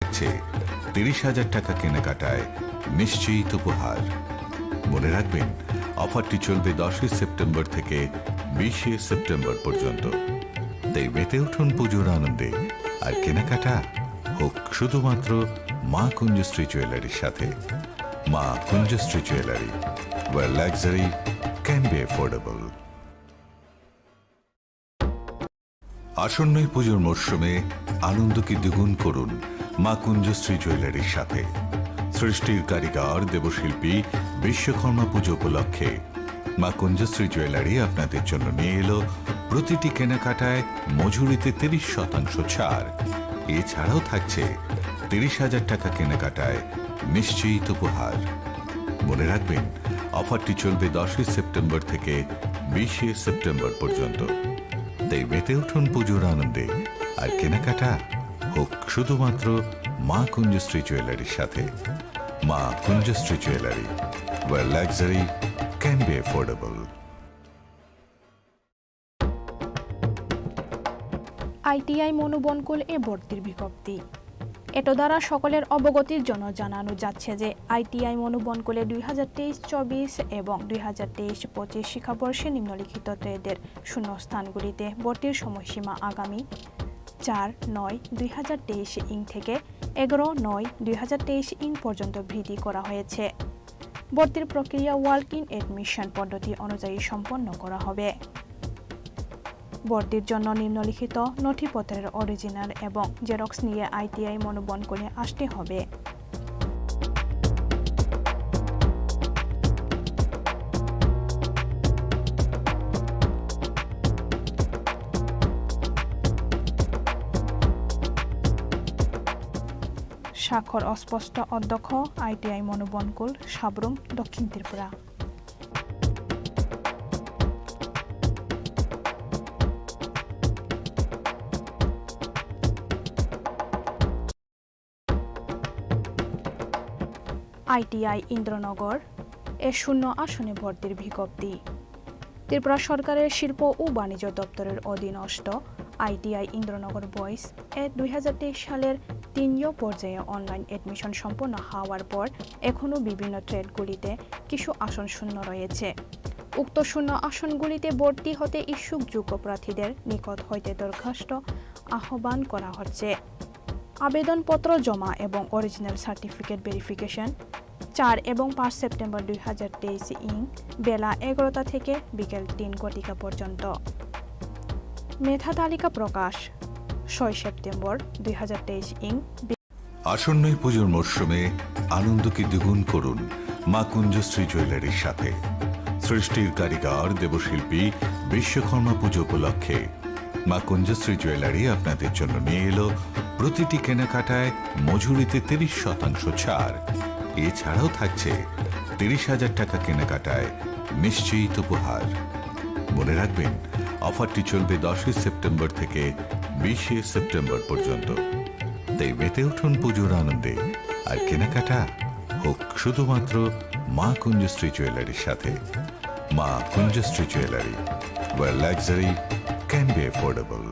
30,000 টাকা কেনাকাটায় নিশ্চিত উপহার। মনে রাখবেন, অফারটি চলবে 10 সেপ্টেম্বর থেকে 20 সেপ্টেম্বর পর্যন্ত। তাই মেতে উঠুন পুজোর আনন্দে, আর কেনাকাটা হোক শুধুমাত্র মা কুঞ্জশ্রী জুয়েলারির সাথে। মা Kunjashree jewellery, where luxury can be affordable। আসন্নই পুজোর মরশুমে আনন্দকে দ্বিগুণ করুন মা কুঞ্জশ্রী জুয়েলারির সাথে। সৃষ্টির কারিগর দেবশিল্পী বিশ্বকর্মা পুজো উপলক্ষে মা কুঞ্জশ্রী জুয়েলারি আপনাদের জন্য নিয়ে এলো প্রতিটি কেনাকাটায় মজুরিতে 30% ছাড়। এছাড়াও থাকছে 30,000 টাকা কেনাকাটায় নিশ্চিত উপহার। মনে রাখবেন, অফারটি চলবে 10 সেপ্টেম্বর থেকে 20 সেপ্টেম্বর পর্যন্ত। তাই মেতে উঠুন পুজোর আনন্দে, আর কেনাকাটা হোক শুধুমাত্র মা কুঞ্জশ্রী জুয়েলারির সাথে। মা Kunjashree jewellery, where luxury can be affordable। ITI Manubankul এ ভর্তির বিজ্ঞপ্তি। এটো দ্বারা সকলের অবগতির জন্য জানানো যাচ্ছে যে আইটিআই মনোবনকুলে 2023-24 এবং 2023-25 শিক্ষাবর্ষে নিম্নলিখিত ট্রেডের শূন্যস্থানগুলিতে ভর্তির সময়সীমা আগামী 4/9/2023 থেকে 11/9/2023 পর্যন্ত বৃদ্ধি করা হয়েছে। ভর্তির প্রক্রিয়া ওয়ার্ক ইন এডমিশন পদ্ধতি অনুযায়ী সম্পন্ন করা হবে। ভর্তির জন্য নিম্নলিখিত নথিপত্রের অরিজিনাল এবং জেরক্স নিয়ে আইটিআই মনোবনকুলে আসতে হবে। স্বাক্ষর অস্পষ্ট, অধ্যক্ষ, আইটিআই মনোবনকুল, সাবরুম, দক্ষিণ ত্রিপুরা। আইটিআই ইন্দ্রনগর এ শূন্য আসনে ভর্তির বিজ্ঞপ্তি। ত্রিপুরা সরকারের শিল্প ও বাণিজ্য দপ্তরের অধীনস্থ আইটিআই ইন্দ্রনগর বয়েজ এ 2023 সালের 3 পর্যায়ে অনলাইন এডমিশন সম্পন্ন হওয়ার পর এখনও বিভিন্ন ট্রেডগুলিতে কিছু আসন শূন্য রয়েছে। উক্ত শূন্য আসনগুলিতে ভর্তি হতে ইচ্ছুক যোগ্য প্রার্থীদের নিকট হইতে দরখাস্ত আহ্বান করা হচ্ছে। আবেদনপত্র জমা এবং অরিজিনাল সার্টিফিকেট ভেরিফিকেশন 4 এবং 5 সেপ্টেম্বর 2023 বেলা 11টা থেকে বিকেল 3 ঘটিকা পর্যন্ত। মেধা তালিকা প্রকাশ 6 সেপ্টেম্বর 2023। আসন্নই পুজোর মরশুমে আনন্দকে দ্বিগুণ করুন মা কুঞ্জশ্রী জুয়েলারির সাথে। সৃষ্টির কারিগর দেবশিল্পী বিশ্বকর্মা পুজো উপলক্ষে মা কুঞ্জশ্রী জুয়েলারি আপনাদের জন্য নিয়ে এলো প্রতিটি কেনাকাটায় মজুরিতে 30% ছাড়। এছাড়াও থাকছে 30,000 টাকা কেনাকাটায় নিশ্চিত উপহার। মনে রাখবেন, অফারটি চলবে 10 সেপ্টেম্বর থেকে 20 সেপ্টেম্বর পর্যন্ত। তাই মেতে উঠুন পুজোর আনন্দে, আর কেনাকাটা হোক শুধুমাত্র মা কুঞ্জশ্রী জুয়েলারির সাথে। মা Kunjashree jewellery, where luxury can be affordable।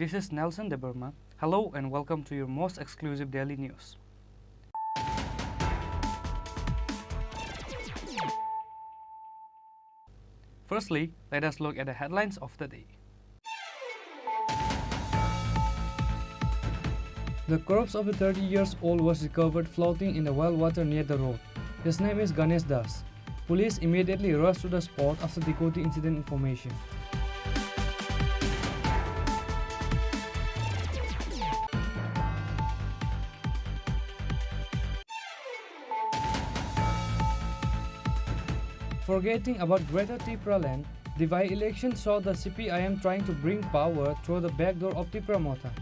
This is Nelson Deberma. Hello and welcome to your most exclusive daily news. Firstly, let us look at the headlines of the day. The corpse of a 30 years old was recovered floating in the well water near the road. His name is Ganesh Das. Police immediately rushed to the spot after they got the incident information. Forgetting about Greater Tripura land, the by-election saw the CPIM trying to bring power through the back door of Tripura Motha.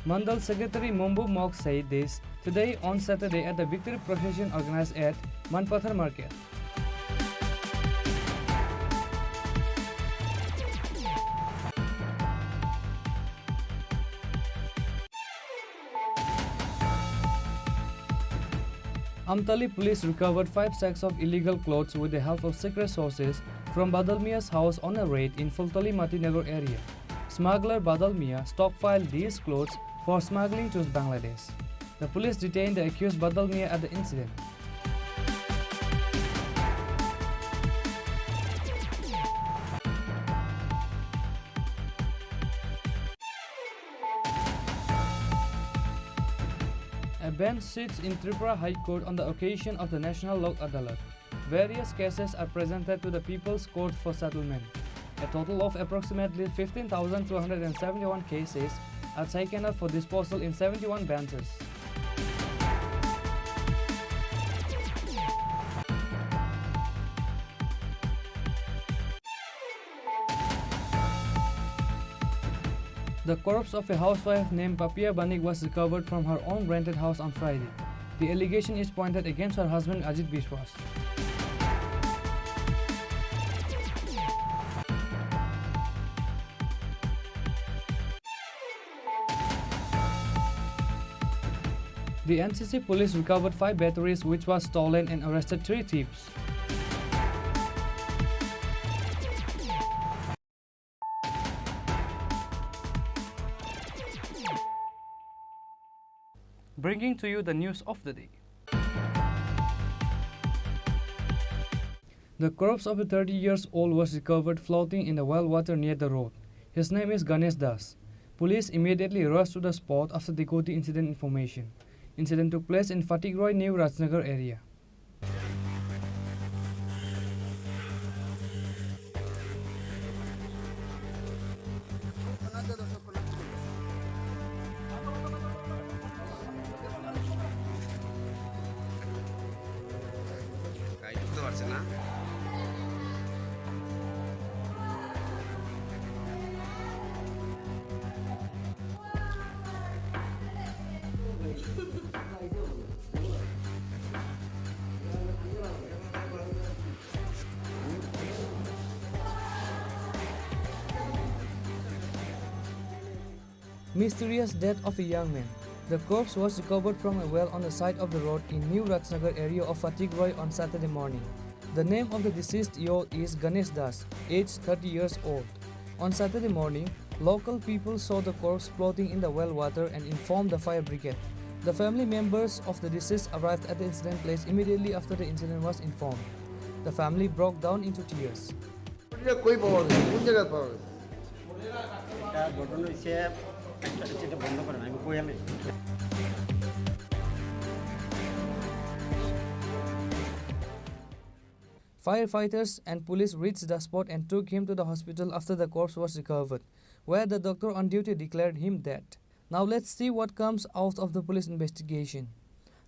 Mandal Secretary Mombu Mok said this today on Saturday at the victory procession organized at Manpathar Market. Amtali police recovered 5 sacks of illegal clothes with the help of secret sources from Badalmia's house on a raid in Fultali Matinagar area. Smuggler Badalmia stockpiled these clothes for smuggling to Bangladesh. The police detained the accused Badalmia at the incident. A bench sits in Tripura High Court on the occasion of the National Lok Adalat. Various cases are presented to the People's Court for settlement. A total of approximately 15,271 cases are taken up for disposal in 71 benches. The corpse of a housewife named Papia Banik was recovered from her own rented house on Friday. The allegation is pointed against her husband Ajit Biswas. The NCC police recovered 5 batteries which was stolen and arrested 3 thieves. Bringing to you the news of the day. The corpse of a 30-year-old was recovered floating in the well water near the road. His name is Ganesh Das. Police immediately rushed to the spot after they got the incident information. Incident took place in Fatigroy, New Rajnagar area. Mysterious death of a young man. The corpse was recovered from a well on the side of the road in New Rajnagar area of Fatigroy on Saturday morning. The name of the deceased youth is Ganesh Das, aged 30 years old. On Saturday morning, local people saw the corpse floating in the well water and informed the fire brigade. The family members of the deceased arrived at the incident place immediately after the incident was informed. The family broke down into tears. Firefighters and police reached the spot and took him to the hospital after the corpse was recovered, where the doctor on duty declared him dead. Now let's see what comes out of the police investigation.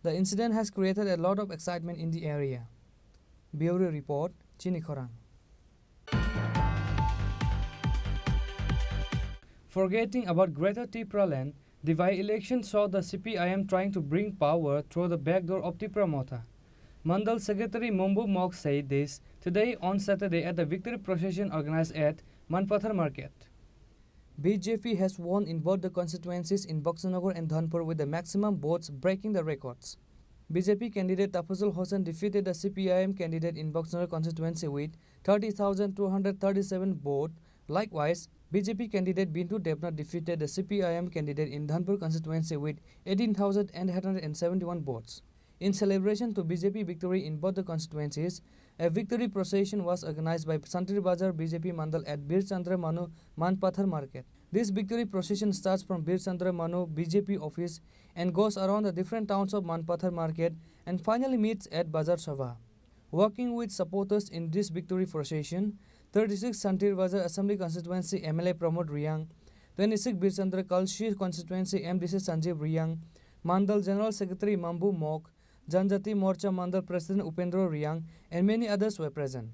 The incident has created a lot of excitement in the area. Bureau Report, Chini Khorang. Forgetting about Greater Tripura land, the by-election saw the CPIM trying to bring power through the back door of Tripura Motha. Mandal Secretary Mombu Mok said this today on Saturday at the victory procession organized at Manpathar Market. BJP has won in both the constituencies in Boxanagar and Dhanpur with the maximum votes breaking the records. BJP candidate Tafazul Hossain defeated the CPIM candidate in Boxanagar constituency with 30,237 votes. Likewise, BJP candidate Bintu Devnath defeated the CPIM candidate in Dhanpur constituency with 18,871 votes. In celebration to BJP victory in both the constituencies, a victory procession was organized by Santri Bazar BJP Mandal at Bir Chandra Manu Manpathar Market. This victory procession starts from Bir Chandra Manu BJP office and goes around the different towns of Manpathar Market and finally meets at Bazar Sabha. Working with supporters in this victory procession, 36 Santri Bazar Assembly Constituency MLA Pramod Riyang, 26 Bir Chandra Kalshi Constituency MDC Sanjeev Riyang, Mandal General Secretary Mambu Mok, Janjati Morcha Mandal President Upendra Riyang, and many others were present.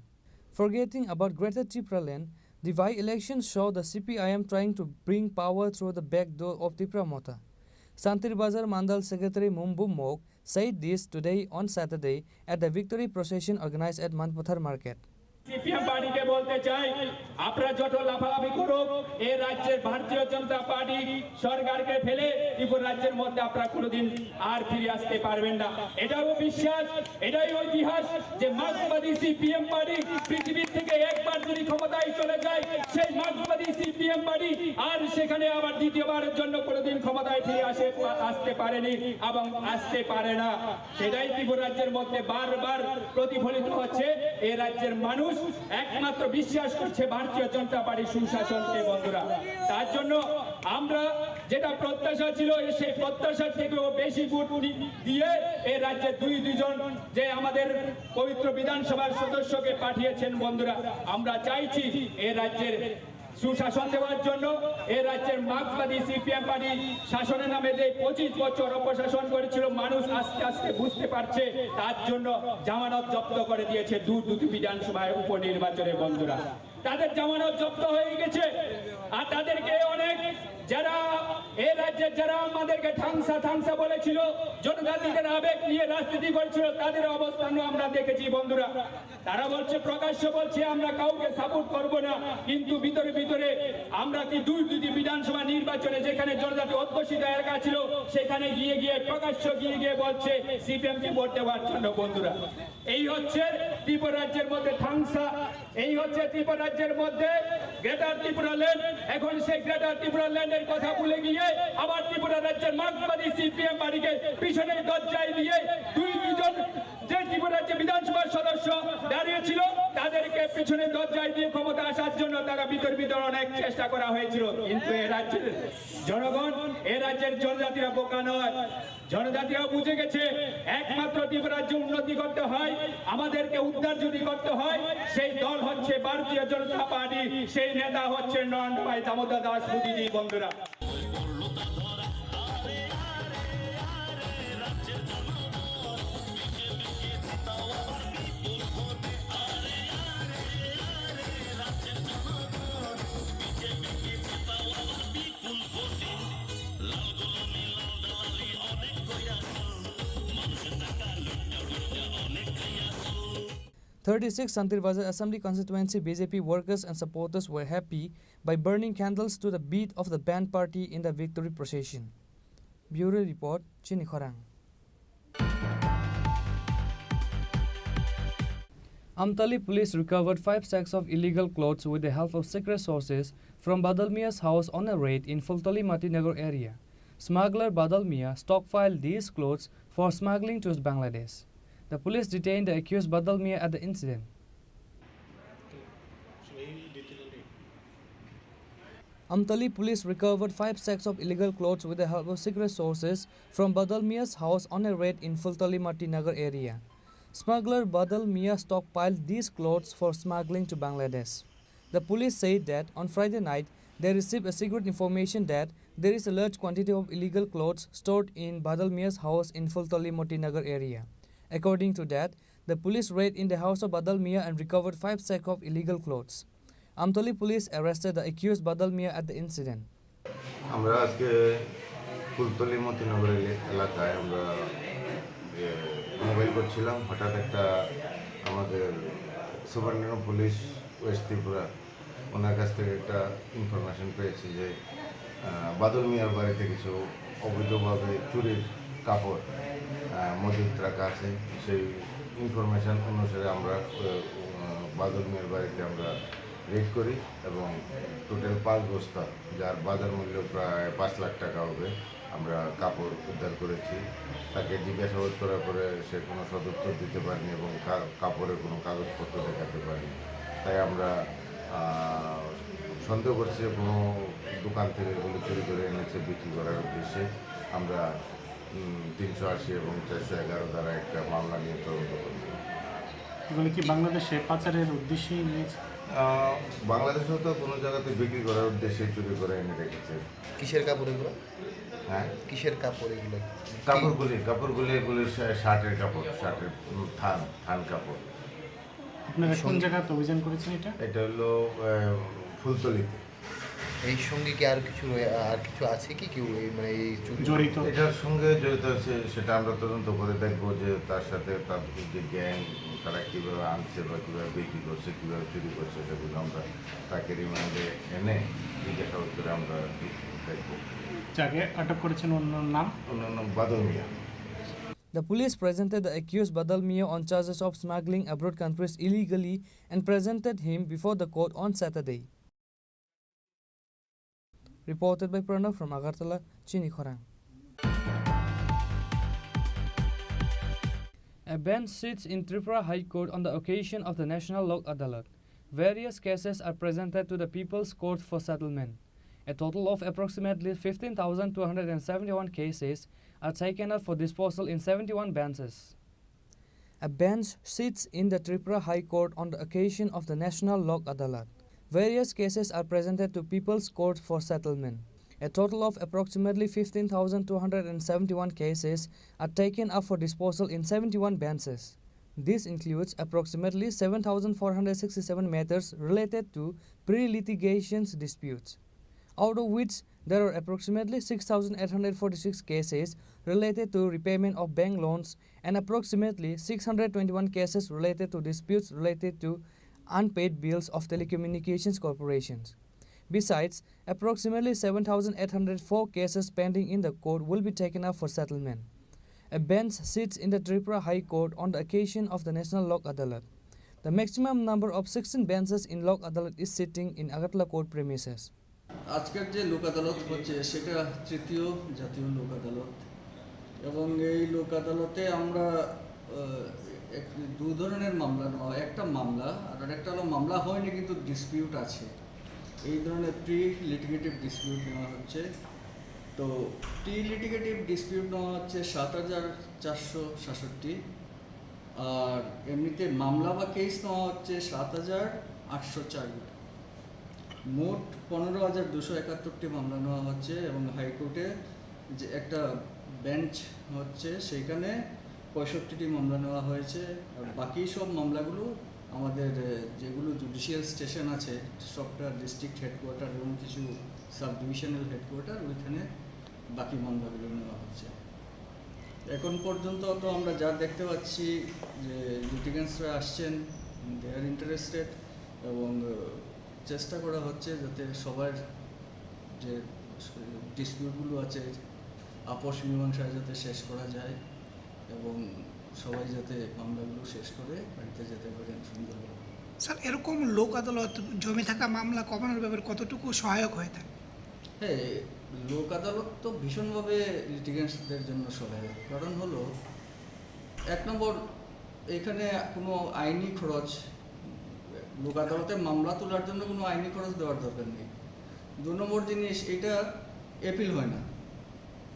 Forgetting about Greater Tripura land, the by-elections show the CPIM trying to bring power through the back door of Tripura Motha. Santir Bazar Mandal Secretary Mumbu Mok said this today on Saturday at the victory procession organized at Manpathar Market. CPM পার্টিকে বলতে চাই আপনারা যত লাফালাফি করুক এই রাজ্যের ভারতীয় জনতা পার্টি সরকারকে ফেলে ত্রিপুরা রাজ্যের মধ্যে আপনারা কোনোদিন আর ফিরে আসতে পারবেন না। এটাও বিশ্বাস, এটাই ঐতিহাস যে মার্ক্সবাদী সিপিএম পার্টি পৃথিবীর থেকে একবার যদি ক্ষমতায় চলে যায় সেই মার্ক্সবাদী সিপিএম পার্টি আর সেখানে আবার দ্বিতীয়বারের জন্য কোনোদিন ক্ষমতায় ফিরে আসতে পারেনি এবং আসতে পারে না। সেটাই ত্রিপুরা রাজ্যের মধ্যে বারবার প্রতিফলিত হচ্ছে। এই রাজ্যের মানুষ একমাত্র বিশ্বাস করছে ভারতীয় জনতা পার্টির সুশাসনকে বন্ধুরা। তার জন্য আমরা যেটা প্রত্যাশা ছিল সেই প্রত্যাশার থেকেও বেশি ভোট দিয়ে এই রাজ্যের দুইজন যে আমাদের পবিত্র বিধানসভার সদস্যকে পাঠিয়েছেন বন্ধুরা। আমরা চাইছি এই রাজ্যের সুশাসন দেওয়ার জন্য এই রাজ্যের মার্ক্সবাদী সিপিএম পার্টি শাসনের নামে যে 25 বছর অপশাসন করেছিল মানুষ আস্তে আস্তে বুঝতে পারছে। তার জন্য জামানত জব্দ করে দিয়েছে দুটি বিধানসভায় উপনির্বাচনে বন্ধুরা। তাদের জামানত জব্দ হয়ে গেছে আর তাদেরকে অনেক যারা এই রাজ্যের যারা আমাদেরকে ঠাংসা বলেছিল, জনজাতিদের আবেগ নিয়ে রাজনীতি করেছিল, তাদের অবস্থানও আমরা দেখেছি বন্ধুরা। তারা বলছে, প্রকাশ্য বলছে আমরা কাউকে সাপোর্ট করব না, কিন্তু ভিতরে ভিতরে আমরা কি দুটি বিধানসভা নির্বাচনে যেখানে জনজাতি অধ্যুষিত এলাকা ছিল সেখানে গিয়ে প্রকাশ্য গিয়ে বলছে সিপিএম কে ভোট দেওয়ার জন্য বন্ধুরা। এই হচ্ছে ত্রিপুরা রাজ্যের মধ্যে ঠাংসা, এই হচ্ছে ত্রিপুরা রাজ্যের মধ্যে গ্রেটার ত্রিপুরা ল্যান্ড। এখন সেই গ্রেটার ত্রিপুরা ল্যান্ডের কথা ভুলে গিয়ে আবার ত্রিপুরা রাজ্যের মার্ক্সবাদী সিপিএম পার্টিকে পিছনে দরজায় দিয়ে দুইজন যে ত্রিপুরা রাজ্যের বিধানসভার সদস্য দাঁড়িয়েছিল তাদেরকে পিছনে দরজায় দিয়ে ক্ষমতা আসার জন্য তারা ভিতর অনেক চেষ্টা করা হয়েছিল। কিন্তু এই রাজ্যের জনগণ, এই রাজ্যের জনজাতিরা বোকা নয়, জনজাতিরা বুঝে গেছে একমাত্র ত্রিপুরা রাজ্য উন্নতি করতে হয়, আমাদেরকে উদ্ধার যদি করতে হয় সেই দল হচ্ছে ভারতীয় জনতা পার্টি, সেই নেতা হচ্ছে নরেন্দ্র ভাই দামোদর দাস মোদীজি বন্ধুরা। Santir Bazar Assembly Constituency BJP workers and supporters were happy by burning candles to the beat of the band party in the victory procession. Bureau Report, Chini Khorang. Amtali police recovered 5 sacks of illegal clothes with the help of secret sources from Badalmia's house on a raid in Fultali Matinagar area. Smuggler Badalmia stockpiled these clothes for smuggling to Bangladesh. The police detained the accused Badalmia at the incident. Amtali police recovered 5 sacks of illegal clothes with the help of secret sources from Badalmia's house on a raid in Fultali Matinagar area. Smuggler Badalmia stockpiled these clothes for smuggling to Bangladesh. The police said that on Friday night they received a secret information that there is a large quantity of illegal clothes stored in Badalmia's house in Fultali Matinagar area. According to that, the police raid in the house of Badalmia and recovered 5 sacks of illegal clothes. Amtali police arrested the accused Badalmia at the incident. আমরা আজকে ফুলতলি মতিনগর এলাকায় আমরা mobile করছিলাম, হঠাৎ একটা আমাদের Subarnagram police West Tripura ওনার কাছ থেকে একটা ইনফরমেশন পেয়েছি যে বাদল মিয়ার বাড়িতে কিছু অবৈধভাবে চুরির কাপড় মজুদ রাখা আছে। সেই ইনফরমেশন অনুসারে আমরা বাদল মিয়ার বাড়িতে আমরা রেড করি এবং টোটাল 5 বস্তা, যার বাজার মূল্য প্রায় 5 লাখ টাকা হবে, আমরা কাপড় উদ্ধার করেছি। তাকে জিজ্ঞাসাবাদ করার পরে সে কোনো সদুত্তর দিতে পারেনি এবং কাপড়ের কোনো কাগজপত্র দেখাতে পারেনি। তাই আমরা সন্দেহ করছি কোনো দোকান থেকে এগুলো চুরি করে এনেছে বিক্রি করার উদ্দেশ্যে। আমরা 380 এবং 411 দ্বারা একটা মামলা নিয়ে তদন্ত করব। এগুলো কি বাংলাদেশে পাচারের উদ্দেশ্যেই নিয়েছে? বাংলাদেশেও তো কোনো জায়গাতে বিক্রি করার উদ্দেশ্যে চুরি করে এনে রেখেছে। কিসের কাপড় এগুলো? হ্যাঁ, কিসের কাপড় এগুলো? কাপড়গুলি এগুলি শার্টের কাপড়, শার্টের থান কাপড়। আপনারা কোন জায়গাতে অভিযান করেছেন এটা? এটা হলো ফুলতলিতে। এই সঙ্গে কি আর কিছু আছে কি কেউ মানে এই জড়িত? এটার সঙ্গে জড়িত আছে সেটা আমরা তদন্ত করে দেখবো যে তার সাথে তার যে গ্যাং তারা কীভাবে আনছে বা কীভাবে বিক্রি করছে কীভাবে চুরি করছে সেগুলো আমরা তাকে রিমান্ডে এনে জিজ্ঞাসাবাদ করে আমরা দেখবো। যাকে আটক করেছেন অন্যর নাম? অন্যান্য বাদল মিয়া। The police presented the accused Badal Mia on charges of smuggling abroad countries illegally and presented him before the court on Saturday. Reported by Pranav from Agartala, Chini Khorang. A bench sits in Tripura High Court on the occasion of the National Lok Adalat. Various cases are presented to the People's Court for settlement. A total of approximately 15,271 cases are taken up for disposal in 71 benches. A bench sits in the Tripura High Court on the occasion of the National Lok Adalat. Various cases are presented to People's Court for settlement. A total of approximately 15,271 cases are taken up for disposal in 71 benches. This includes approximately 7,467 matters related to pre-litigation disputes, out of which there are approximately 6,846 cases related to repayment of bank loans and approximately 621 cases related to disputes related to unpaid bills of telecommunications corporations. Besides, approximately 7,804 cases pending in the court will be taken up for settlement. A bench sits in the Tripura High Court on the occasion of the National Lok Adalat. The maximum number of 16 benches in Lok Adalat is sitting in Agartala court premises. আজকের যে লোক আদালত হচ্ছে সেটা তৃতীয় জাতীয় লোক আদালত এবং এই লোক আদালতে আমরা দু ধরনের মামলা নেওয়া, একটা মামলা আর একটা হলো মামলা হয়নি কিন্তু ডিসপিউট আছে, এই ধরনের প্রি লিটিগেটিভ ডিসপিউট নেওয়া হচ্ছে। তো প্রি লিটিগেটিভ ডিসপিউট নেওয়া হচ্ছে 7,467, আর এমনিতে মামলা বা কেস নেওয়া হচ্ছে 7,804। মোট 15,271টি মামলা নেওয়া হচ্ছে এবং হাইকোর্টে যে একটা বেঞ্চ হচ্ছে সেইখানে 65টি মামলা নেওয়া হয়েছে। আর বাকি সব মামলাগুলো আমাদের যেগুলো জুডিশিয়াল স্টেশন আছে সবটা ডিস্ট্রিক্ট হেডকোয়ার্টার এবং কিছু সাব ডিভিশনাল হেডকোয়ার্টার, ওইখানে বাকি মামলাগুলো নেওয়া হচ্ছে। এখন পর্যন্ত তো আমরা যা দেখতে পাচ্ছি যে লিটিগেন্টসরা আসছেন, দে আর ইন্টারেস্টেড এবং চেষ্টা করা হচ্ছে যাতে সবার যে ডিসপিউটগুলো আছে আপোষ মীমাংসায় যাতে শেষ করা যায় এবং সবাই যাতে মামলাগুলো শেষ করে বাড়িতে যেতে পারেন সুন্দরভাবে। স্যার, এরকম লোক আদালত জমে থাকা মামলা কমানোর ব্যাপারে কতটুকু সহায়ক হয়ে থাকে? হ্যাঁ, লোক আদালত তো ভীষণভাবে লিটিগেন্টসদের জন্য সহায়ক। কারণ হলো, এক নম্বর, এখানে কোনো আইনি খরচ, লোক আদালতে মামলা তোলার জন্য কোনো আইনি খরচ দেওয়ার দরকার নেই। 2 নম্বর জিনিস, এটা অ্যাপিল হয় না,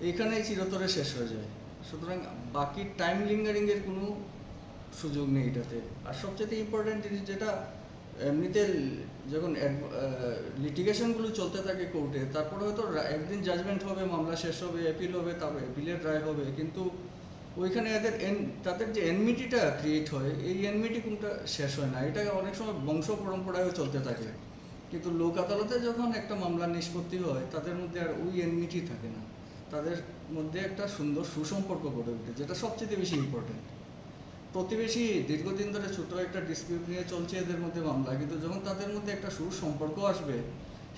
এইখানেই চিরতরে শেষ হয়ে যায়। সুতরাং বাকি টাইম লিঙ্গারিংয়ের কোনো সুযোগ নেই এটাতে। আর সবচেয়ে ইম্পর্ট্যান্ট জিনিস যেটা, এমনিতে যখন লিটিগেশনগুলো চলতে থাকে কোর্টে, তারপরে হয়তো একদিন জাজমেন্ট হবে, মামলা শেষ হবে, অ্যাপিল হবে, তারপরে অ্যাপিলের রায় হবে, কিন্তু ওইখানে তাদের যে এনমিটিটা ক্রিয়েট হয়, এই এনমিটি কোনটা শেষ হয় না। এটা অনেক সময় বংশ পরম্পরায়ও চলতে থাকে, কিন্তু লোক আদালতে যখন একটা মামলা নিষ্পত্তি হয় তাদের মধ্যে আর ওই এনমিটি থাকে না, তাদের মধ্যে একটা সুন্দর সুসম্পর্ক গড়ে ওঠে, যেটা সবচেয়ে বেশি ইম্পর্টেন্ট। প্রতিবেশী দীর্ঘদিন ধরে ছোটো একটা ডিসপিউট নিয়ে চলছে এদের মধ্যে মামলা, কিন্তু যখন তাদের মধ্যে একটা সুসম্পর্ক আসবে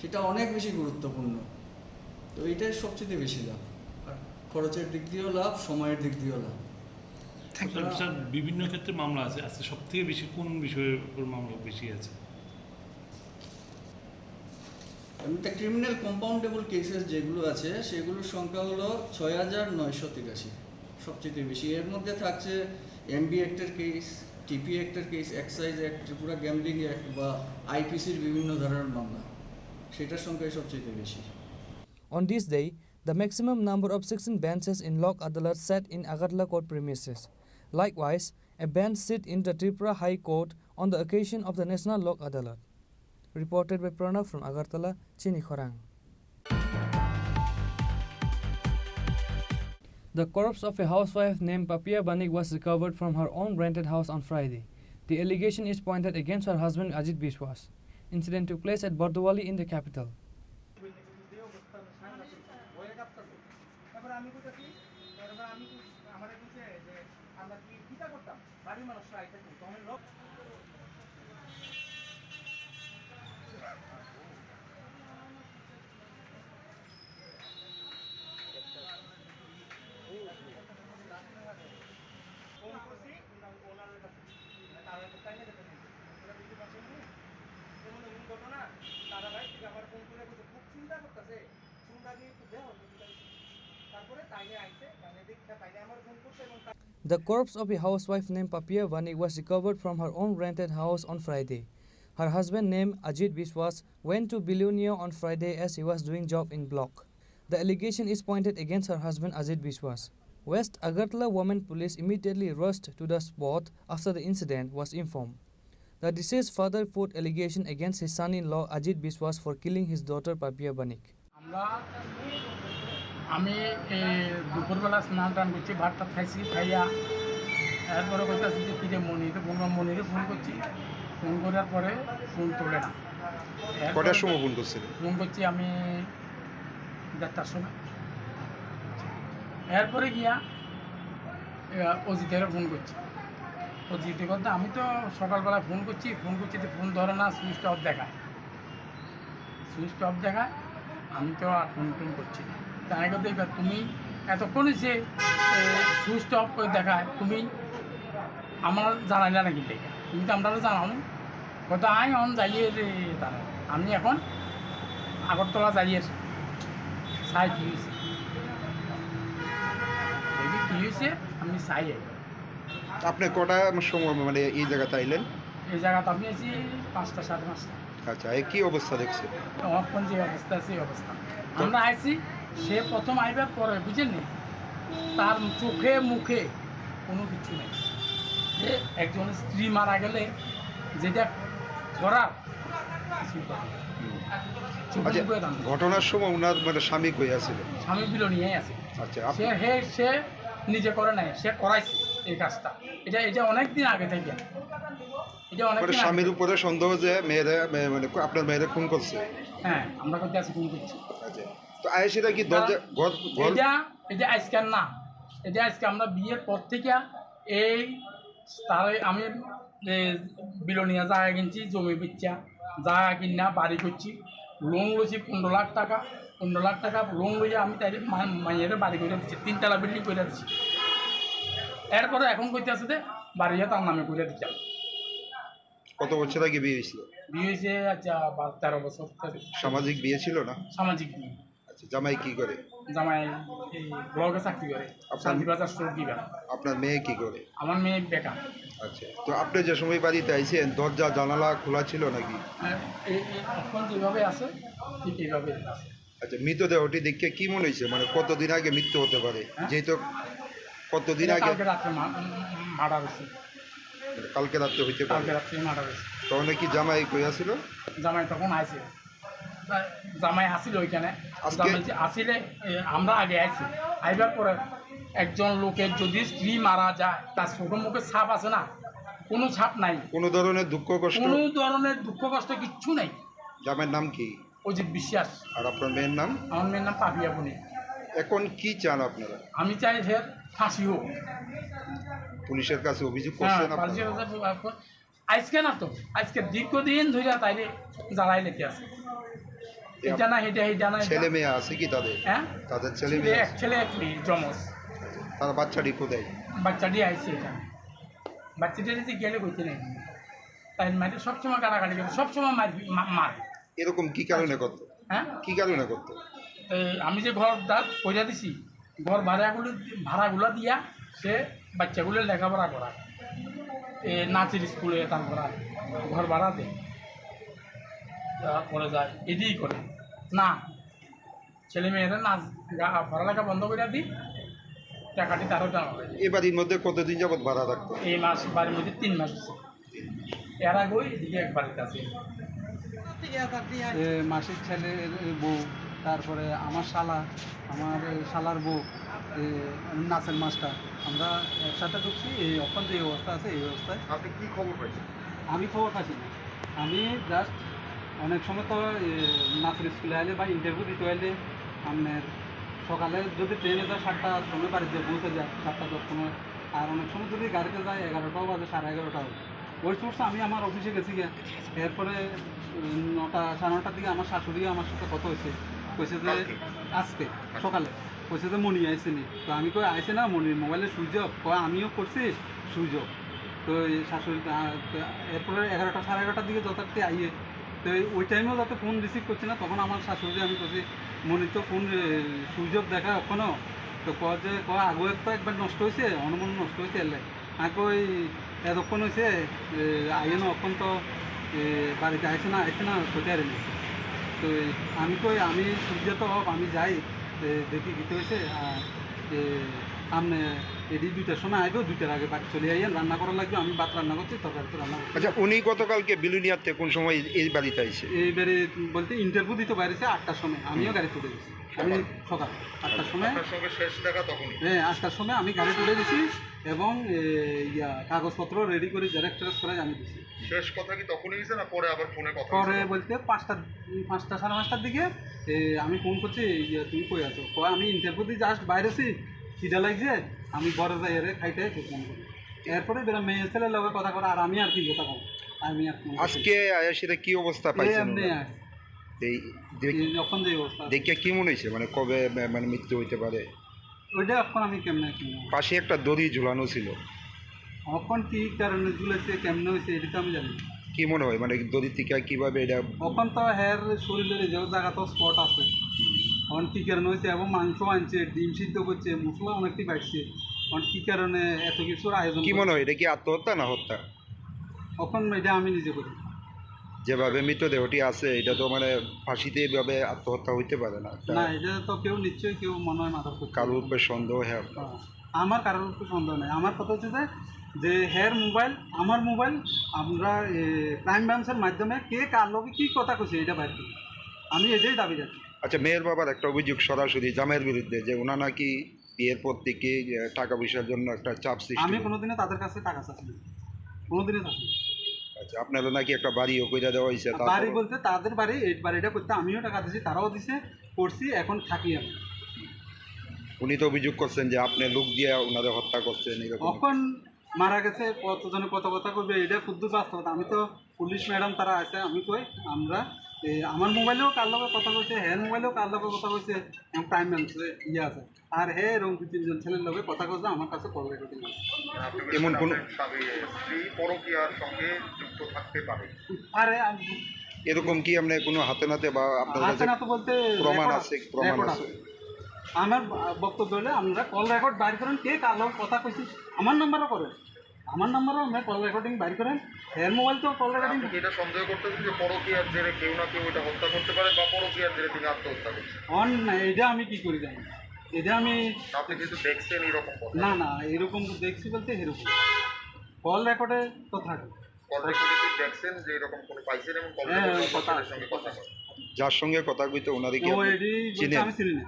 সেটা অনেক বেশি গুরুত্বপূর্ণ। তো এইটাই সবচেয়ে বেশি লাভ, আর খরচের দিক দিয়েও লাভ, সময়ের দিক দিয়েও লাভ। স্যার, বিভিন্ন ক্ষেত্রে মামলা আছে, আজকে সব থেকে বেশি কোন বিষয়ের উপর মামলা বেশি আছে? এমনিতে ক্রিমিনাল কম্পাউন্ডেবল কেসেস যেগুলো আছে সেগুলোর সংখ্যা হলো 6,983, সবচেয়ে বেশি। এর মধ্যে থাকছে এমবি অ্যাক্টের কেস, টিপি অ্যাক্টের কেস, excise act, Tripura gambling act বা আইপিসির বিভিন্ন ধরনের মামলা, সেটার সংখ্যাই সবচেয়ে বেশি। On this day, the maximum number of 16 benches in Lok Adalat sat in Agartala court premises. Likewise, a bench sit in the Tripura High Court on the occasion of the National Lok Adalat. Reported by Pranav from Agartala, Chini Khorang. The corpse of a housewife named Papia Banik was recovered from her own rented house on Friday. The allegation is pointed against her husband Ajit Biswas. Incident took place at Bordowali in the capital. The corpse of a housewife named Papia Vanik was recovered from her own rented house on Friday. Her husband named Ajit Biswas went to Billionaire on Friday as he was doing job in block. The allegation is pointed against her husband Ajit Biswas. West Agartala Women Police immediately rushed to the spot after the incident was informed. The deceased father put allegation against his son-in-law Ajit Biswas for killing his daughter Papia Vanik. আমি দুপুরবেলা স্নান টান করছি, ভাত টাত খাইছি, খাইয়া এরপরে কইতাছি যে কী রে মনির মনিরে ফোন করছি, ফোন করার পরে ফোন তোলে না। কটার সময় ফোন করছিলেন? ফোন করছি আমি 1:30টার সময়। এরপরে গিয়া অজিতেরও ফোন করছি, অজিতে কথা আমি তো সকালবেলা ফোন করছি তো ফোন ধরে না, সুইচ অফ দেখায়, আমি তো আর ফোন করছি না। তাই কথা এবার তুমি এতক্ষণে যে সুইচ অফ করে দেখায় তুমি আমার জানাইলা নাকি দেখে, তুমি তো আমরা জানাও না। কথা আই অন যাইয়ে রে তারা, আমি এখন আগরতলা যাইয়ে চাই কী হয়েছে, দেখি কী হয়েছে আমি চাই। আপনি কটার সময় মানে এই জায়গাতে আইলেন? এই জায়গাতে আমি আছি 5টা 5:30। আচ্ছা, কি অবস্থা দেখছে? এখন যে অবস্থা আছে অবস্থা আমরা আইছি, সে প্রথম আইবার পরে বুঝেননি তার চোখে মুখে কোনো কিছু নেই, যে একজন স্ত্রী মারা গেলে যেটা করার কিছু ঘটনার সময় ওনার মানে স্বামী কই আছিল? স্বামী বিলো নিয়ে আছে। আচ্ছা, সে নিজে করে নাই, সে করাইছে এই কাজটা। এটা অনেক দিন আগে থেকে, এটা অনেক দিন স্বামীর উপরে সন্দেহ যে মেয়েরা মানে আপনার মেয়েরা খুন করছে। হ্যাঁ, আমরা করতে আছি খুন করছি। আচ্ছা, তো আয়েশিরা কি দরজা এটা আজকাল না, এটা আজকে আমরা বিয়ের পর থেকে এই তারে আমি বিলোনিয়া জায়গা কিনছি, জমি বেচা জায়গা কিনা বাড়ি করছি, লোন লইছি 15 লাখ টাকা, 15 লাখ টাকা লোন লইয়া আমি তাই মাইয়ের বাড়ি করে দিচ্ছি, 3তলা বিল্ডিং করে দিচ্ছি। এরপরে এখন কইতে আছে যে বাড়িয়া তার নামে করে দিচ্ছি। কত বছর আগে বিয়ে হয়েছিল? বিয়ে হয়েছে আচ্ছা 13 বছর। সামাজিক বিয়ে ছিল না? সামাজিক বিয়ে। আচ্ছা, জামাই কি করে? জামাই এই ব্লগে চাকরি করে, শান্তিবাজার স্টোর দিবেন। আপনার মেয়ে কি করে? আমার মেয়ে বেকার। আচ্ছা, তো আপনি যে সময় বাড়িতে আইছেন দরজা জানালা খোলা ছিল নাকি? এখন যেভাবে আছে ঠিক এইভাবে আছে। আচ্ছা, মৃতদেহটি দেখে কি মনে হয়েছে, মানে কতদিন আগে মৃত্যু হতে পারে? যেহেতু কতদিন আগে? কালকে রাত্রে মারা হয়েছে। কালকে রাত্রে হইতে পারে? কালকে রাত্রে মারা হয়েছে। তখন কি জামাই কই আসছিল? জামাই তখন আইছে, জামাই আসিল ওইখানে, আসিলে আমরা আগে আইছি। আইবার পরে একজন লোকের যদি স্ত্রী মারা যায় তার ছোট মুখে ছাপ আছে না, কোনো ছাপ নাই, কোনো ধরনের দুঃখ কষ্ট কিচ্ছু নাই। জামাইয়ের নাম কি? অজিত বিশ্বাস। আর আপনার মেয়ের নাম? আমার মেয়ের নাম পাপিয়া বনি। এখন কি চান আপনারা? আমি চাই ফের ফাঁসি হোক। পুলিশের কাছে অভিযোগ করছেন? আজকে না তো, আজকে দীর্ঘদিন ধরে তাইলে জ্বালাই লেগে আছে। এটা না এটা না। ছেলে মেয়ে আছে কি তাদের? হ্যাঁ, তাদের ছেলে মেয়ে? এক ছেলে এক মেয়ে জমজ। তারা বাচ্চাটি কোথায়? বাচ্চাটি আইছে এখানে, বাচ্চাটি গেলে কইতে নেই, তাই মারি সবসময় কাটাকাটি করে, সবসময় মারে। এরকম কি কারণে করতো? হ্যাঁ, কি কারণে করতো? আমি যে ঘর পয়সা দিছি, ঘর ভাড়াগুলো দিয়া সে বাচ্চাগুলো লেখাপড়া করায়, নাচের স্কুলে তার করায়, ঘর ভাড়া দেয়, তারপরে যায় এদিই করে না। ছেলে মেয়েরা নাচ পড়ালেখা বন্ধ করে দিই, টাকাটি তারও দেওয়া হয়। এই বাড়ির মধ্যে কতদিন যাবত ভাড়া থাকতো? এই বাড়ির মধ্যে 3 মাস আছে। এর আগে এদিকে এক বাড়িতে আছে। মাসির ছেলের বউ তারপরে আমার শালা, আমার শালার বউ, নাচের মাস্টার, আমরা একসাথে ঢুকছি। এই অত্যন্ত এই অবস্থা আছে। এই অবস্থায় আপনি কি খবর পাইছেন? আমি খবর পাচ্ছি না। আমি জাস্ট অনেক সময় তো নাচের স্কুলে আইলে বা ইন্টারভিউ দিতে আইলে আপনার সকালে যদি ট্রেনে যায় 7টার সময় বাড়িতে পৌঁছে যায় 7টা-10 সময়, আর অনেক সময় যদি গাড়িতে যায় 11টাও বাজে, 11:30টাও। ওই সোর্স আমি আমার অফিসে গেছি গিয়ে, এরপরে 9টা 9:30টার দিকে আমার শাশুড়ি আমার সাথে কথা হয়েছে, কইছে যে আজকে সকালে কইছে যে মনি আইসেনি। তো আমি কই আইসে না, মনির মোবাইলে সুইচ অফ। কয় আমিও করছি সুইচ অফ। তো এই শাশুড়ি এরপরে 11টা 11:30টার দিকে যথার্থে আইয়ে, তো ওই টাইমেও যাতে ফোন রিসিভ করছি না, তখন আমার শাশুড়ি আমি বলছি মনি তো ফোন সুইচ অফ দেখা এখনও। তো কয় যে আগেও তো একবার নষ্ট হয়েছে, অনুমান নষ্ট হয়েছে এলে আগে ওই এতক্ষণ হয়েছে আইয়ে না, এখন তো বাড়িতে আইসে না কোথায় আর নি। তো আমি কই আমি সূর্য তো অফ, আমি যাই দেখি দিতে হয়েছে। আর আপনি এটি 2টার সময় আসবো, 2টার আগে বাড়ি চলে আইয়েন, রান্না করা লাগবে। আমি ভাত রান্না করছি, তরকারি তো রান্না করছি। আচ্ছা, উনি গতকালকে বিলুনিয়াতে কোন সময় এই বাড়িতে আইছে? এইবারে বলতে ইন্টারভিউ দিতে বাইরেছে 8টার সময়, আমিও গাড়ি তুলে গেছি। আমি সকাল 8টার সময়, আপনার সঙ্গে শেষ দেখা তখনই? হ্যাঁ 8টার সময় আমি গাড়ি তুলে দিছি এবং কাগজপত্র রেডি করে জেরক্স টেরক্স করে আমি দিছি। শেষ কথা কি তখনই হয়েছে না পরে আবার ফোনে কথা? পরে বলতে 5টা 5:30টার দিকে আমি ফোন করছি, তুমি কই আছো? আমি ইন্টারভিউ দিয়ে জাস্ট বাইরেছি, খিদা লাগছে, আমি বড় যাই রে খাইতে ফোন করি। এরপরে বেরা মেয়ে ছেলের লগে কথা করা, আর আমি আর কি কথা কম। আমি আর আজকে আয়াসিতে কি অবস্থা পাইছেন? এই যখন যে অবস্থা দেখে কি মনে হয়েছে, মানে কবে মানে মৃত্যু হইতে পারে? ওইটা এখন আমি কেমনে পাশে একটা দড়ি ঝুলানো ছিল, এখন কি কারণে ঝুলেছে কেমনে হয়েছে এটা তো আমি জানি। কি মনে হয় মানে দড়ি থেকে কিভাবে এটা? এখন তো হের শরীরের যে জায়গা তো স্পট আছে, এখন কী কারণে হয়েছে, এবং মাংস আনছে, ডিম সিদ্ধ করছে, মশলা অনেকটি বাড়ছে, এখন কী কারণে এত কিছুর আয়োজন? কি মনে হয় এটা কি আত্মহত্যা না হত্যা? এখন এটা আমি নিজে করি। যেভাবে মৃতদেহটি আছে এটা তো মানে ফাঁসিতে এইভাবে আত্মহত্যা হইতে পারে না। না, এটা তো কেউ নিশ্চয়ই কেউ মনে হয় মাথা করছে। কারোর উপরে সন্দেহ? হ্যাঁ, আমার কারোর উপরে সন্দেহ নেই। আমার কথা হচ্ছে যে হের মোবাইল, আমার মোবাইল, আমরা ক্রাইম ব্রাঞ্চের মাধ্যমে কে কার লোকে কী কথা কইছে এটা বাইর করি, আমি এটাই দাবি রাখি। আচ্ছা, মেয়ের বাবার একটা অভিযোগ সরাসরি জামাইয়ের বিরুদ্ধে, যে ওনা নাকি বিয়ের পর থেকে টাকা পয়সার জন্য একটা চাপ সৃষ্টি। আমি কোনোদিনও তাদের কাছে টাকা চাচ্ছি না, কোনোদিনই চাচ্ছি। আচ্ছা, আপনারও নাকি একটা বাড়িও কইরা দেওয়া হয়েছে? বাড়ি বলতে তাদের বাড়ি, এই বাড়িটা করতে আমিও টাকা দিয়েছি, তারাও দিছে, করছি, এখন থাকি আমি। উনি তো অভিযোগ করছেন যে আপনি লোক দিয়ে ওনাদের হত্যা করছেন। এখন মারা গেছে, কতজনে কত কথা করবে, এটা ক্ষুদ্র বাস্তবতা। আমি তো পুলিশ ম্যাডাম তারা আছে, আমি কই আমরা আমার মোবাইলেও কার লোকের কথা কইছে, হ্যাঁ মোবাইলেও কার লোকের কথা কইছে, প্রাইম ব্রাঞ্চে ইয়ে আছে, আর হ্যাঁ এরকম 2-3জন ছেলের লোকের কথা কইছে, আমার কাছে কল রেকর্ডিং আছে। এমন কোন স্ত্রী পরকীয়ার সঙ্গে যুক্ত থাকতে পারে? আরে এরকম কি আপনি কোনো হাতে নাতে বা আপনার কাছে বলতে প্রমাণ আছে? প্রমাণ আছে? আমার বক্তব্য হলে আমরা কল রেকর্ড বাইর করেন, কে কার লোক কথা কইছি, আমার নাম্বারও করেন, আমার নাম্বারও আমরা কল রেকর্ডিং বাইর করেন, এর মোবাইল তো কল রেকর্ডিং। এটা সন্দেহ করতেছেন যে পরকীয়ার জেরে কেউ না কেউ এটা হত্যা করতে পারে, বা পরকীয়ার জেরে তিনি আত্মহত্যা করছেন? অন না, এটা আমি কি করি জানি, এটা আমি আপনি কিছু দেখছেন এরকম? না এরকম দেখছি বলতে এরকম কল রেকর্ডে তো থাকে। কল রেকর্ডে কি দেখছেন যে এরকম কোনো পাইছেন? এবং কল রেকর্ডে কথার সঙ্গে কথা বলেন, যার সঙ্গে কথা কইতে ওনারে কি চিনেন? আমি চিনি না।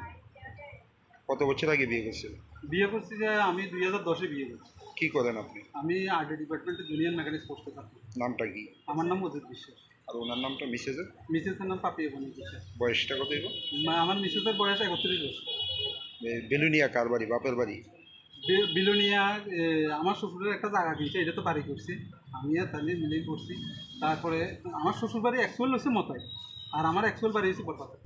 কত বছর আগে বিয়ে করছেন? বিয়ে করছি যে আমি 2010-এ বিয়ে করছি। কি করেন আপনি? আমি আর্ট ডিপার্টমেন্টে জুনিয়র মেকানিক্স পোস্টে থাকি। নামটা কি? আমার নাম অজিত বিশ্বাস। আর ওনার নামটা? মিসেসের? মিসেসের নাম পাপিয়া বনি বিশ্বাস। বয়সটা কত? আমার মিসেসের বয়স 31 বছর। বেলুনিয়া কার বাড়ি? বাপের বাড়ি? বিলোনিয়া আমার শ্বশুরের একটা জায়গা কিনছে, এটা তো বাড়ি করছি, আমি আর তাহলে মিলেই করছি। তারপরে আমার শ্বশুর বাড়ি অ্যাকচুয়াল হচ্ছে মতাই, আর আমার অ্যাকচুয়াল বাড়ি হচ্ছে বরপাতা।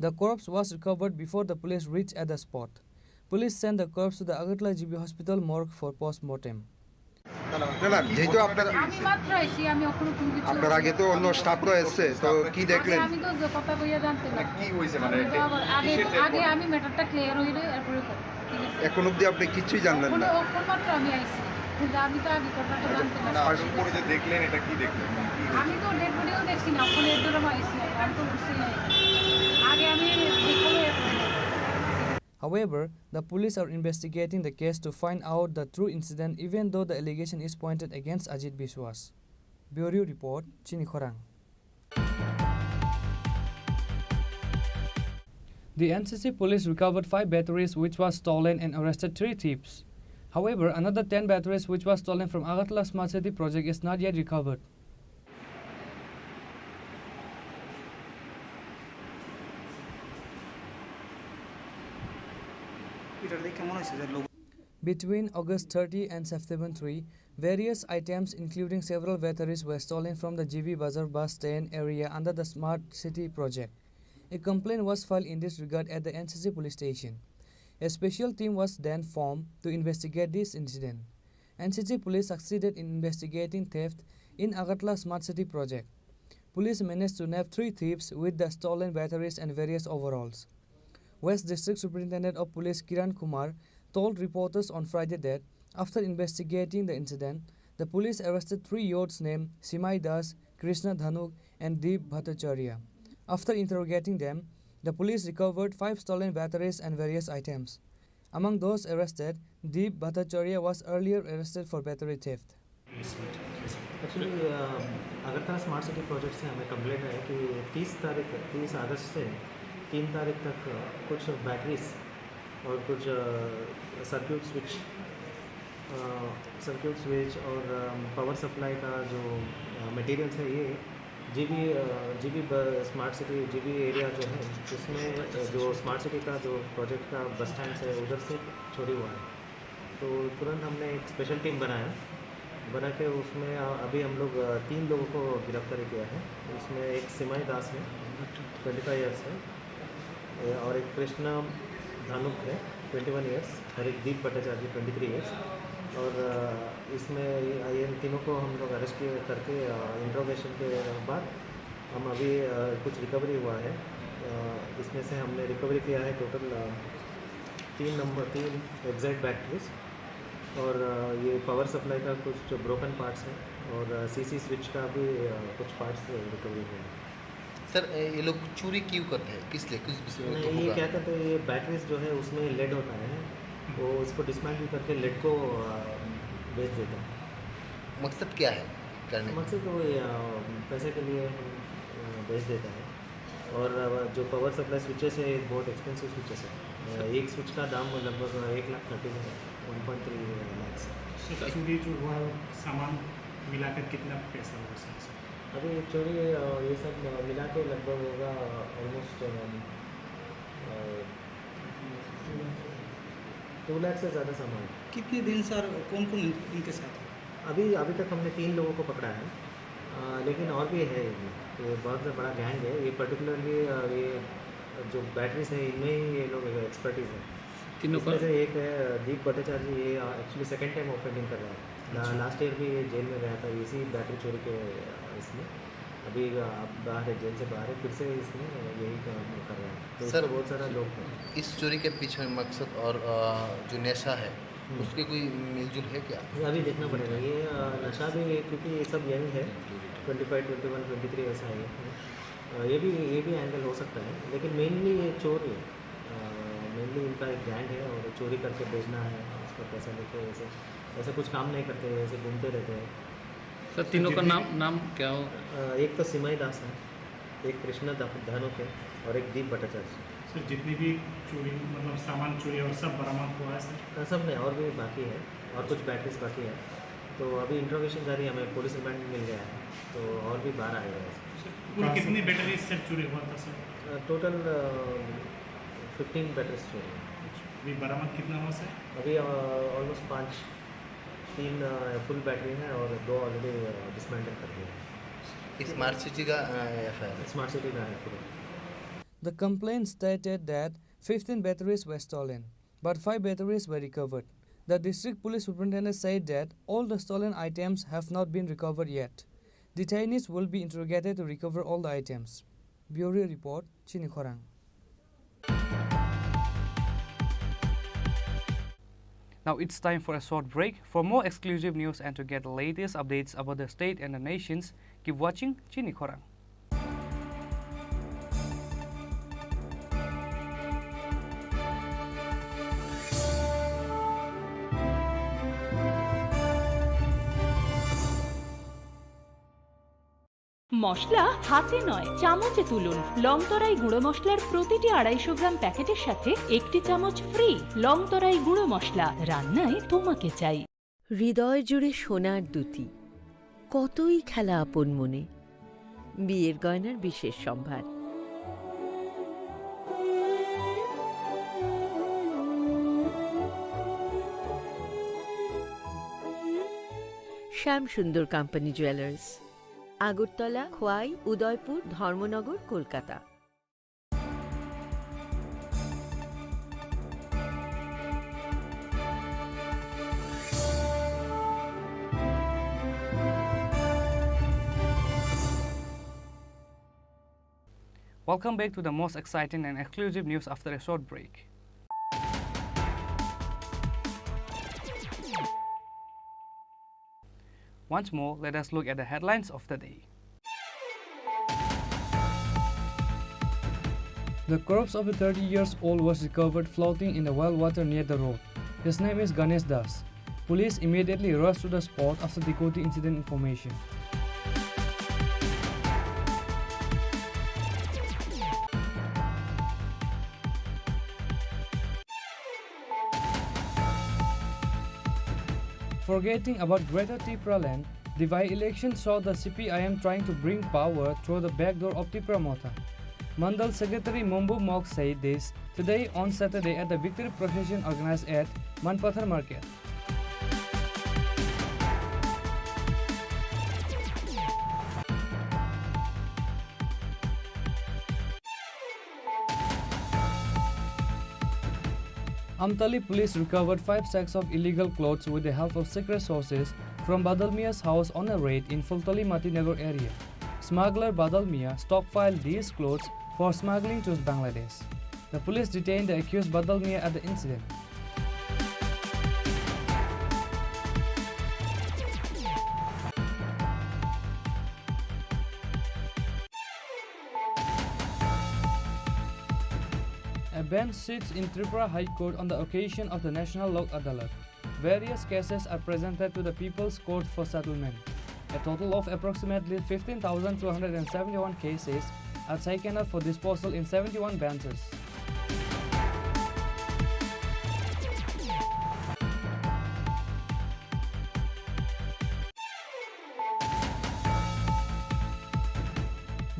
The corpse was recovered before the police reached at the spot. Police sent the corpse to the Agartala GB Hospital morgue for post-mortem. যেহেতু আপনার আগে তো অন্য স্টাফরা এসছে, তো কি দেখলেন? আমি তো কথা কইয়া জানতে না কি হইছে, মানে আগে আমি ম্যাটারটা ক্লিয়ার হইলে এরপরে এখন অবধি আপনি কিছুই জানলেন না? এখন মাত্র আমি আইছি, কিন্তু আমি তো আগে কথাটা জানতে না। আসল পরে যে দেখলেন, এটা কি দেখলেন? আমি তো ডেড বডিও দেখছি না, এখন এর ধরে আইছি, আমি তো বুঝছি না, আগে আমি দেখলে। However, the police are investigating the case to find out the true incident, even though the allegation is pointed against Ajit Biswas. Bureau Report, Chini Khorang. The NCC police recovered 5 batteries which was stolen and arrested 3 thieves. However, another 10 batteries which was stolen from Agartala Smart City project is not yet recovered. Between August 30 and September 3, various items including several batteries were stolen from the GB Bazar bus stand area under the Smart City project. A complaint was filed in this regard at the NCC police station. A special team was then formed to investigate this incident. NCC police succeeded in investigating theft in Agartala Smart City project. Police managed to nab 3 thieves with the stolen batteries and various overalls. West District Superintendent of Police Kiran Kumar told reporters on Friday that after investigating the incident, the police arrested 3 youths named Simai Das, Krishna Dhanuk and Deep Bhattacharya. After interrogating them, the police recovered 5 stolen batteries and various items. Among those arrested, Deep Bhattacharya was earlier arrested for battery theft. Actually Agartala smart city project से हमें complaint है कि 30 अगस्त से 3 तारीख तक कुछ batteries और कुछ सर्क्यूट स्विच और पावर सप्लाई का जो मटेरियल्स है ये GB smart city GB area जो है उसमें जो स्मार्ट सिटी का जो प्रोजेक्ट का बस स्टैंड है उधर से चोरी हुआ है। तो तुरंत हमने एक स्पेशल टीम बना के उसमें अभी हम लोग 3 लोगों को गिरफ्तारी किया है। उसमें एक सिमाई दास है 25 ईयर्स है और एक कृष्णा धानुक है 21 ईयर्स और एक दीप भट्टाचार्य 23 ईयर्स। और इसमें ये तीनों को हम लोग अरेस्ट करके इंट्रोगेशन के बाद हम अभी कुछ रिकवरी हुआ है। इसमें से हमने रिकवरी किया है टोटल 3 एग्जैक्ट बैटरीज और ये पावर सप्लाई का कुछ जो ब्रोकन पार्ट्स हैं और सीसी स्विच का भी कुछ पार्ट्स रिकवरी हुए हैं। सर ये लोग चोरी क्यों करते हैं, किस लिए, किस विषय में? ये क्या करते हैं, ये बैटरीज जो है उसमें लेड होता है, वो उसको डिसमेंटल करके लेड को बेच देता है। मकसद क्या है करने? मकसद तो पैसे के लिए बेच देता है। और जो पावर सप्लाई स्विचेस है बहुत एक्सपेंसिव स्विचेस है। एक स्विच का दाम लगभग 1,30,000 है, 1.3 लाख। चोरी जो हुआ सामान मिलाकर कितना पैसा होगा सर? अभी चोरी ये सब मिला के लगभग होगा ऑलमोस्ट 2 लाख से ज़्यादा सामान। कितने दिन सर, कौन कौन इनके साथ है? अभी तक हमने 3 लोगों को पकड़ा है, लेकिन और भी है। ये बहुत बड़ा गैंग है। ये पर्टिकुलरली ये जो बैटरीज है इनमें ही ये लोग एक्सपर्टीज़ है। तीनों में से एक है दीप भट्टाचार्य, ये एक्चुअली सेकंड टाइम ऑफेंडिंग कर रहा है। लास्ट ईयर भी ये जेल में गया था इसी बैटरी चोरी के इसमें। अभी बाहर है, जेल से बाहर है, फिर से इसमें यही काम कर रहा है। तो सर बहुत सारा लोग हैं। इस चोरी के पीछे मकसद और जो नशा है उसके कोई मिलजुल है क्या? अभी देखना पड़ेगा। ये नशा भी, क्योंकि ये सब यंग है, 25, 21, 23 ऐसा है। ये भी एंगल हो सकता है, लेकिन मेनली ये चोर है। मेनली इनका एक गैंग है और चोरी करके बेचना है, उसका पैसा लेके ऐसे कुछ काम नहीं करते, ऐसे घूमते रहते हैं। सर तीनों का नाम क्या हो? एक तो सिमाई दास है, एक कृष्णा धानुक है और एक दीप भट्टाचार्य। सर जितनी भी चोरी मतलब सामान चोरी और सब बरामद हुआ है सर? सब नहीं, और भी बाकी है और कुछ बैटरीज बाकी है। तो अभी इंट्रोगेशन जारी है, हमें पुलिस रिमांड मिल गया है, तो और भी बाहर आएगा। कितनी बैटरी से चोरी हुआ था सर? टोटल 15 बैटरीज चोरी। अभी बरामद कितना हुआ सर? अभी ऑलमोस्ट 3 फुल बैटरी है और 2 ऑलरेडी डिसमेंटल कर दिए। स्मार्ट सिटी का एफआईआर स्मार्ट सिटी का है पूरा। The complaint stated that 15 batteries were stolen, but 5 batteries were recovered. The district police superintendent said that all the stolen items have not been recovered yet. Detainees will be interrogated to recover all the items. Bureau Report, Chini Khorang. Now it's time for a short break. For more exclusive news and to get the latest updates about the state and the nations, keep watching Chini Khorang. মশলা হাতে নয় চামচে তুলুন। লংতরাই গুঁড়ো মশলার প্রতিটি 250 গ্রাম প্যাকেটের সাথে 1টি চামচ ফ্রি। লংতরাই গুঁড়ো মশলা, রান্নায় তোমাকে চাই। হৃদয় জুড়ে সোনার দুটি, কতই খেলা আপন মনে। বিয়ের গয়নার বিশেষ সম্ভার। শ্যাম সুন্দর company jewellers, Agartala, Khowai, Udaipur, Dharmanagar, Kolkata. Welcome back to the most exciting and exclusive news after a short break. Once more, let us look at the headlines of the day. The corpse of a 30-year-old was recovered floating in the well water near the road. His name is Ganesh Das. Police immediately rushed to the spot after decoding incident information. Forgetting about Greater Tripura land, the by-election saw the CPIM trying to bring power through the back door of Tripura Motha. Mandal Secretary Mumbu Mok said this today on Saturday at the victory procession organized at Manpathar Market. Amtali police recovered 5 sacks of illegal clothes with the help of secret sources from Badalmia's house on a raid in Fultali Matinagar area. Smuggler Badalmia stockpiled these clothes for smuggling to Bangladesh. The police detained the accused Badalmia at the incident. A bench sits in Tripura High Court on the occasion of the National Lok Adalat. Various cases are presented to the People's Court for settlement. A total of approximately 15,271 cases are taken up for disposal in 71 benches.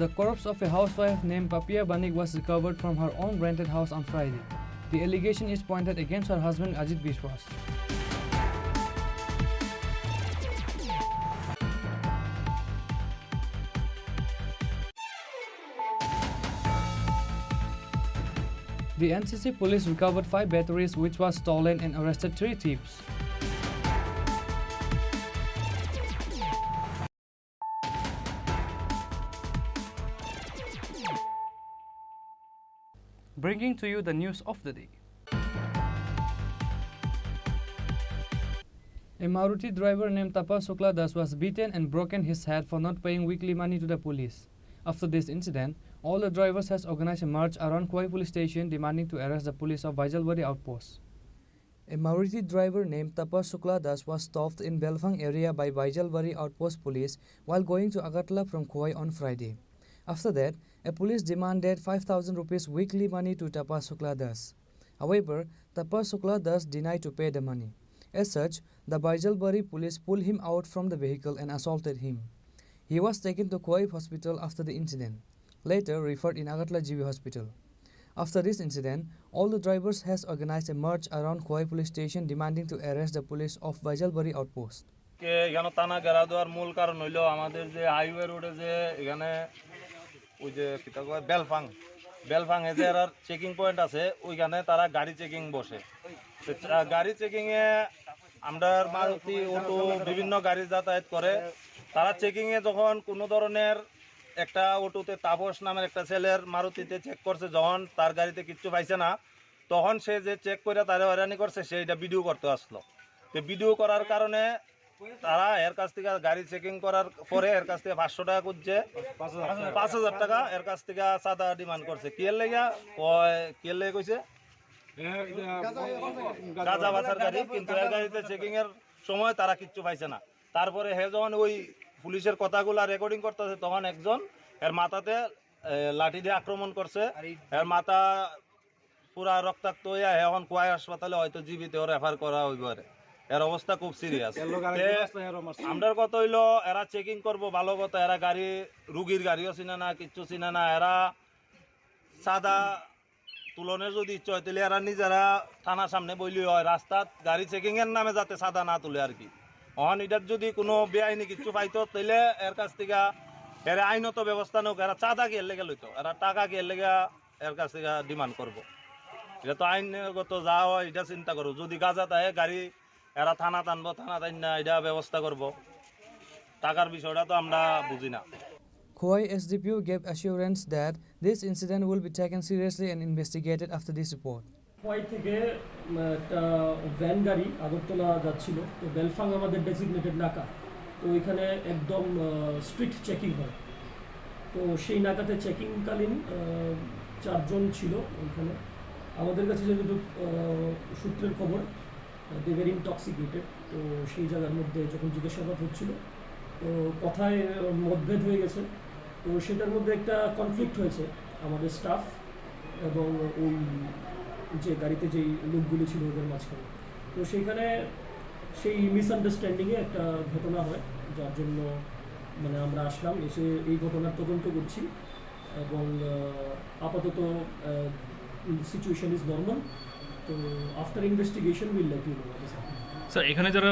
The corpse of a housewife named Papia Banig was recovered from her own rented house on Friday. The allegation is pointed against her husband Ajit Bishwas. The NCC police recovered 5 batteries which was stolen and arrested 3 thieves. Bringing to you the news of the day. A Maruti driver named Tapas Shukla Das was beaten and broken his head for not paying weekly money to the police. After this incident, all the drivers has organized a march around Khoi police station demanding to arrest the police of Vaijalwadi outpost. A Maruti driver named Tapas Shukla Das was stopped in Belfang area by Vaijalwadi outpost police while going to Agartala from Khoi on Friday. After that, a police demanded 5,000 rupees weekly money to Tapas Shukla Das. However, Tapas Shukla Das denied to pay the money. As such, the Baijalbari police pulled him out from the vehicle and assaulted him. He was taken to Khoi hospital after the incident, later referred in Agartala GB hospital. After this incident, all the drivers has organized a march around Khoi police station demanding to arrest the police of Baijalbari outpost. এখানে টানা ঘেরা দেওয়ার মূল কারণ হইল আমাদের যে highway রোডে যে এখানে ওই যে কিতা কয় বেলফাং এ যে আর চেকিং পয়েন্ট আছে ওইখানে তারা গাড়ি চেকিং বসে গাড়ি চেকিং এ আমরা মারুতি অটো বিভিন্ন গাড়ি যাতায়াত করে তারা চেকিং এ যখন কোনো ধরনের একটা অটোতে তাপস নামের একটা ছেলের মারুতিতে চেক করছে যখন তার গাড়িতে কিচ্ছু পাইছে না তখন সে যে চেক করে তারে হয়রানি করছে সেইটা ভিডিও করতে আসলো তো ভিডিও করার কারণে তারা এর কাছ থেকে গাড়ি চেকিং করার পরে এর কাছ থেকে 500 টাকা খুঁজছে 5,000 টাকা এর কাছ থেকে চাঁদা ডিমান্ড করছে কি এর লেগা কইছে গাঁজা বাছার গাড়ি কিন্তু এর গাড়িতে চেকিং এর সময় তারা কিচ্ছু পাইছে না তারপরে হে যখন ওই পুলিশের কথাগুলো রেকর্ডিং করতেছে তখন একজন এর মাথাতে লাঠি দিয়ে আক্রমণ করছে, এর মাথা পুরা রক্তাক্ত হয়ে এখন কোয়াই হাসপাতালে হয়তো জীবিত রেফার করা হইব। এর অবস্থা খুব সিরিয়াস। আমরা কথা হইলো এরা চেকিং করবো ভালো কথা, এরা গাড়ি রুগীর গাড়িও চিনে না, কিচ্ছু চিনে না। এরা সাদা তুলনের যদি ইচ্ছা হয় তাহলে এরা নিজেরা থানার সামনে বইলি হয়, রাস্তাত গাড়ি চেকিং এর নামে যাতে সাদা না তুলে আর কি। অহন এটার যদি কোনো বেআইনি কিছু পাইতো তাহলে এর কাছ থেকে এরা আইনত ব্যবস্থা নোক। এরা চাঁদা গিয়ে লেগে লইতো, এরা টাকা গিয়ে লেগে এর কাছ থেকে ডিমান্ড করবো। এটা তো আইনগত যা হয় এটা চিন্তা করবো। যদি গাজা থাকে গাড়ি এরা থানা টানবো, থানা টান না এটা ব্যবস্থা করবো। টাকার বিষয়টা তো আমরা বুঝি না। Khoi SDPO gave assurance that this incident will be taken seriously and investigated after this report. Khowai থেকে একটা ভ্যান গাড়ি আগরতলা যাচ্ছিল, তো বেলফাং আমাদের ডেজিগনেটেড নাকা, তো ওইখানে একদম স্ট্রিক্ট চেকিং হয়। তো সেই নাকাতে চেকিংকালীন 4 জন ছিল ওইখানে। আমাদের কাছে যেহেতু সূত্রের খবর দে ভেরি ইনটক্সিকেটেড, তো সেই জায়গার মধ্যে যখন জিজ্ঞাসাবাদ হচ্ছিল তো কথায় মতভেদ হয়ে গেছে। তো সেটার মধ্যে একটা কনফ্লিক্ট হয়েছে আমাদের স্টাফ এবং ওই যে গাড়িতে যেই লোকগুলি ছিল ওদের মাঝখানে। তো সেইখানে সেই মিসআন্ডারস্ট্যান্ডিংয়ে একটা ঘটনা হয়, যার জন্য মানে আমরা আসলাম, এসে এই ঘটনার তদন্ত করছি এবং আপাতত সিচুয়েশন ইজ নর্মাল। তো after investigation will let you know what is happening. Sir এখানে যারা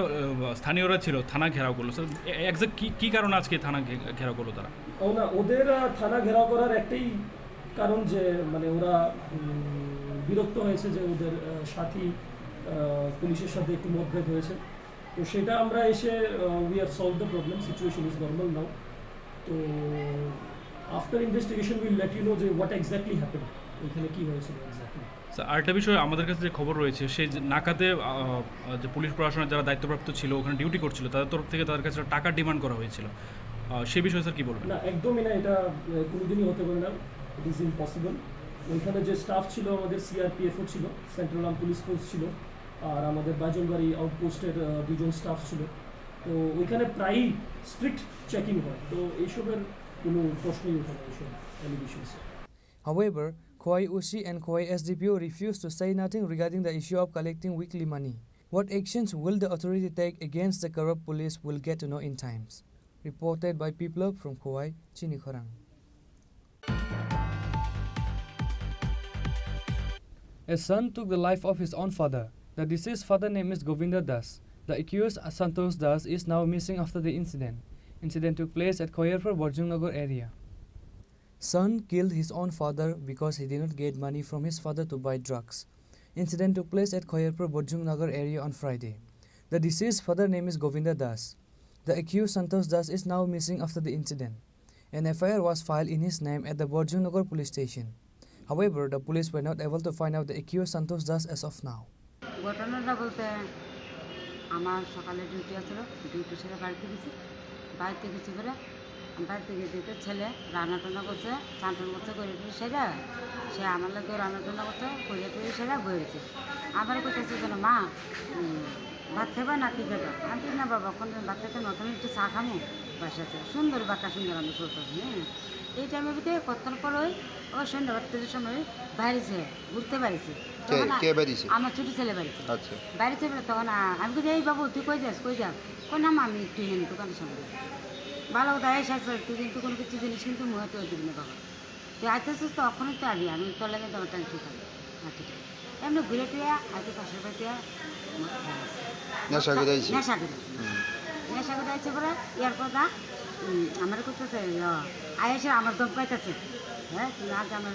স্থানীয়রা ছিল থানা ঘেরাও করলো, স্যার এক্সাক্ট কী কারণে আজকে থানা ঘেরাও করলো তারা? না, ওদের থানা ঘেরাও করার একটাই কারণ যে মানে ওরা বিরক্ত হয়েছে যে ওদের সাথী পুলিশের সাথে একটু মতভেদ হয়েছে। তো সেটা আমরা এসে we have solve the problem, situation is normal now. তো after investigation will let you know যে হোয়াট এক্স্যাক্টলি হ্যাপেন, এখানে কী হয়েছিল এক্স্যাক্টলি। স্যার আরেকটা বিষয়, আমাদের কাছে যে খবর রয়েছে সেই নাকাতে যে পুলিশ প্রশাসনের যারা দায়িত্বপ্রাপ্ত ছিল ওখানে ডিউটি করছিল তাদের তরফ থেকে তাদের কাছে টাকা ডিমান্ড করা হয়েছিল, সে বিষয়ে স্যার কী বলবেন? না, একদমই না, এটা কোনোদিনই হতে পারে না, ইট ইজ ইম্পসিবল। ওইখানে যে স্টাফ ছিল আমাদের সিআরপিএফও ছিল, সেন্ট্রাল আর্ম পুলিশ ফোর্স ছিল, আর আমাদের বাজনবাড়ি আউটপোস্টের 2 জন স্টাফ ছিল। তো ওইখানে প্রায়ই স্ট্রিক্ট চেকিং হয়, তো এইসবের কোনো প্রশ্নই ওঠে না এইসব allegations. However, Khoi UC and Khoi SDPO refused to say nothing regarding the issue of collecting weekly money. What actions will the authority take against the corrupt police will get to know in times. Reported by People from Khoi, Chini Khorang. A son took the life of his own father. The deceased father name is Govinda Das. The accused Santosh Das is now missing after the incident. Incident took place at Khoyarpur, Borjungnagar area. Son killed his own father because he did not get money from his father to buy drugs. Incident took place at Khoyarpur, Borjungnagar area on Friday. The deceased father name is Govinda Das. The accused Santosh Das is now missing after the incident. An FIR was filed in his name at the Borjungnagar police station. However, the police were not able to find out the accused Santosh Das as of now. ঘটনাটা বলতে আমার সকালে duty আছিল, duty ছেড়ে বাড়িতে গেছি করে বাড়িতে গিয়ে দিতে ছেলে রান্না টান্না করছে, চান টান করছে, করে টুরে সেরা সে আমার লোকেও রান্না টান্না করছে, করে টুরে সেরা বয়েছে। আমার কোথাছে যেন মা ভাত খাবা না কি খাবা? আমি না বাবা কোন ভাত খেতে নতুন একটু চা খামো বাসাতে, সুন্দর বাঁকা সুন্দর আমি চলতে। হ্যাঁ, এই টাইমের ভিতরে কতক্ষণ পর ও সন্ধ্যা বাড়িতে সময় বাইরেছে, ঘুরতে বাড়িছে, আমার ছোটো ছেলে বাড়িছে বাইরেছে বলে। তখন আমি বলছি এই বাবু তুই কই যাস কই না আমি একটু হেন দোকানের সামনে ভালো কথা এসে তুই কিন্তু কোনো কিছু জিনিস কিন্তু মুহে তো দিবি না বাবা, তুই আইতেছিস তো ওখানে তো আবি, আমি তোর লাগে তোমার টাইম ঠিক আছে। আচ্ছা ঠিক আছে, এমনি ঘুরে টুয়ে আজকে পাশের বাড়িতে নেশা করে আইছে পরে ইয়ার কথা আমার করতেছে আয়েসে আমার দম পাইতেছে। হ্যাঁ, তুমি আজ আমার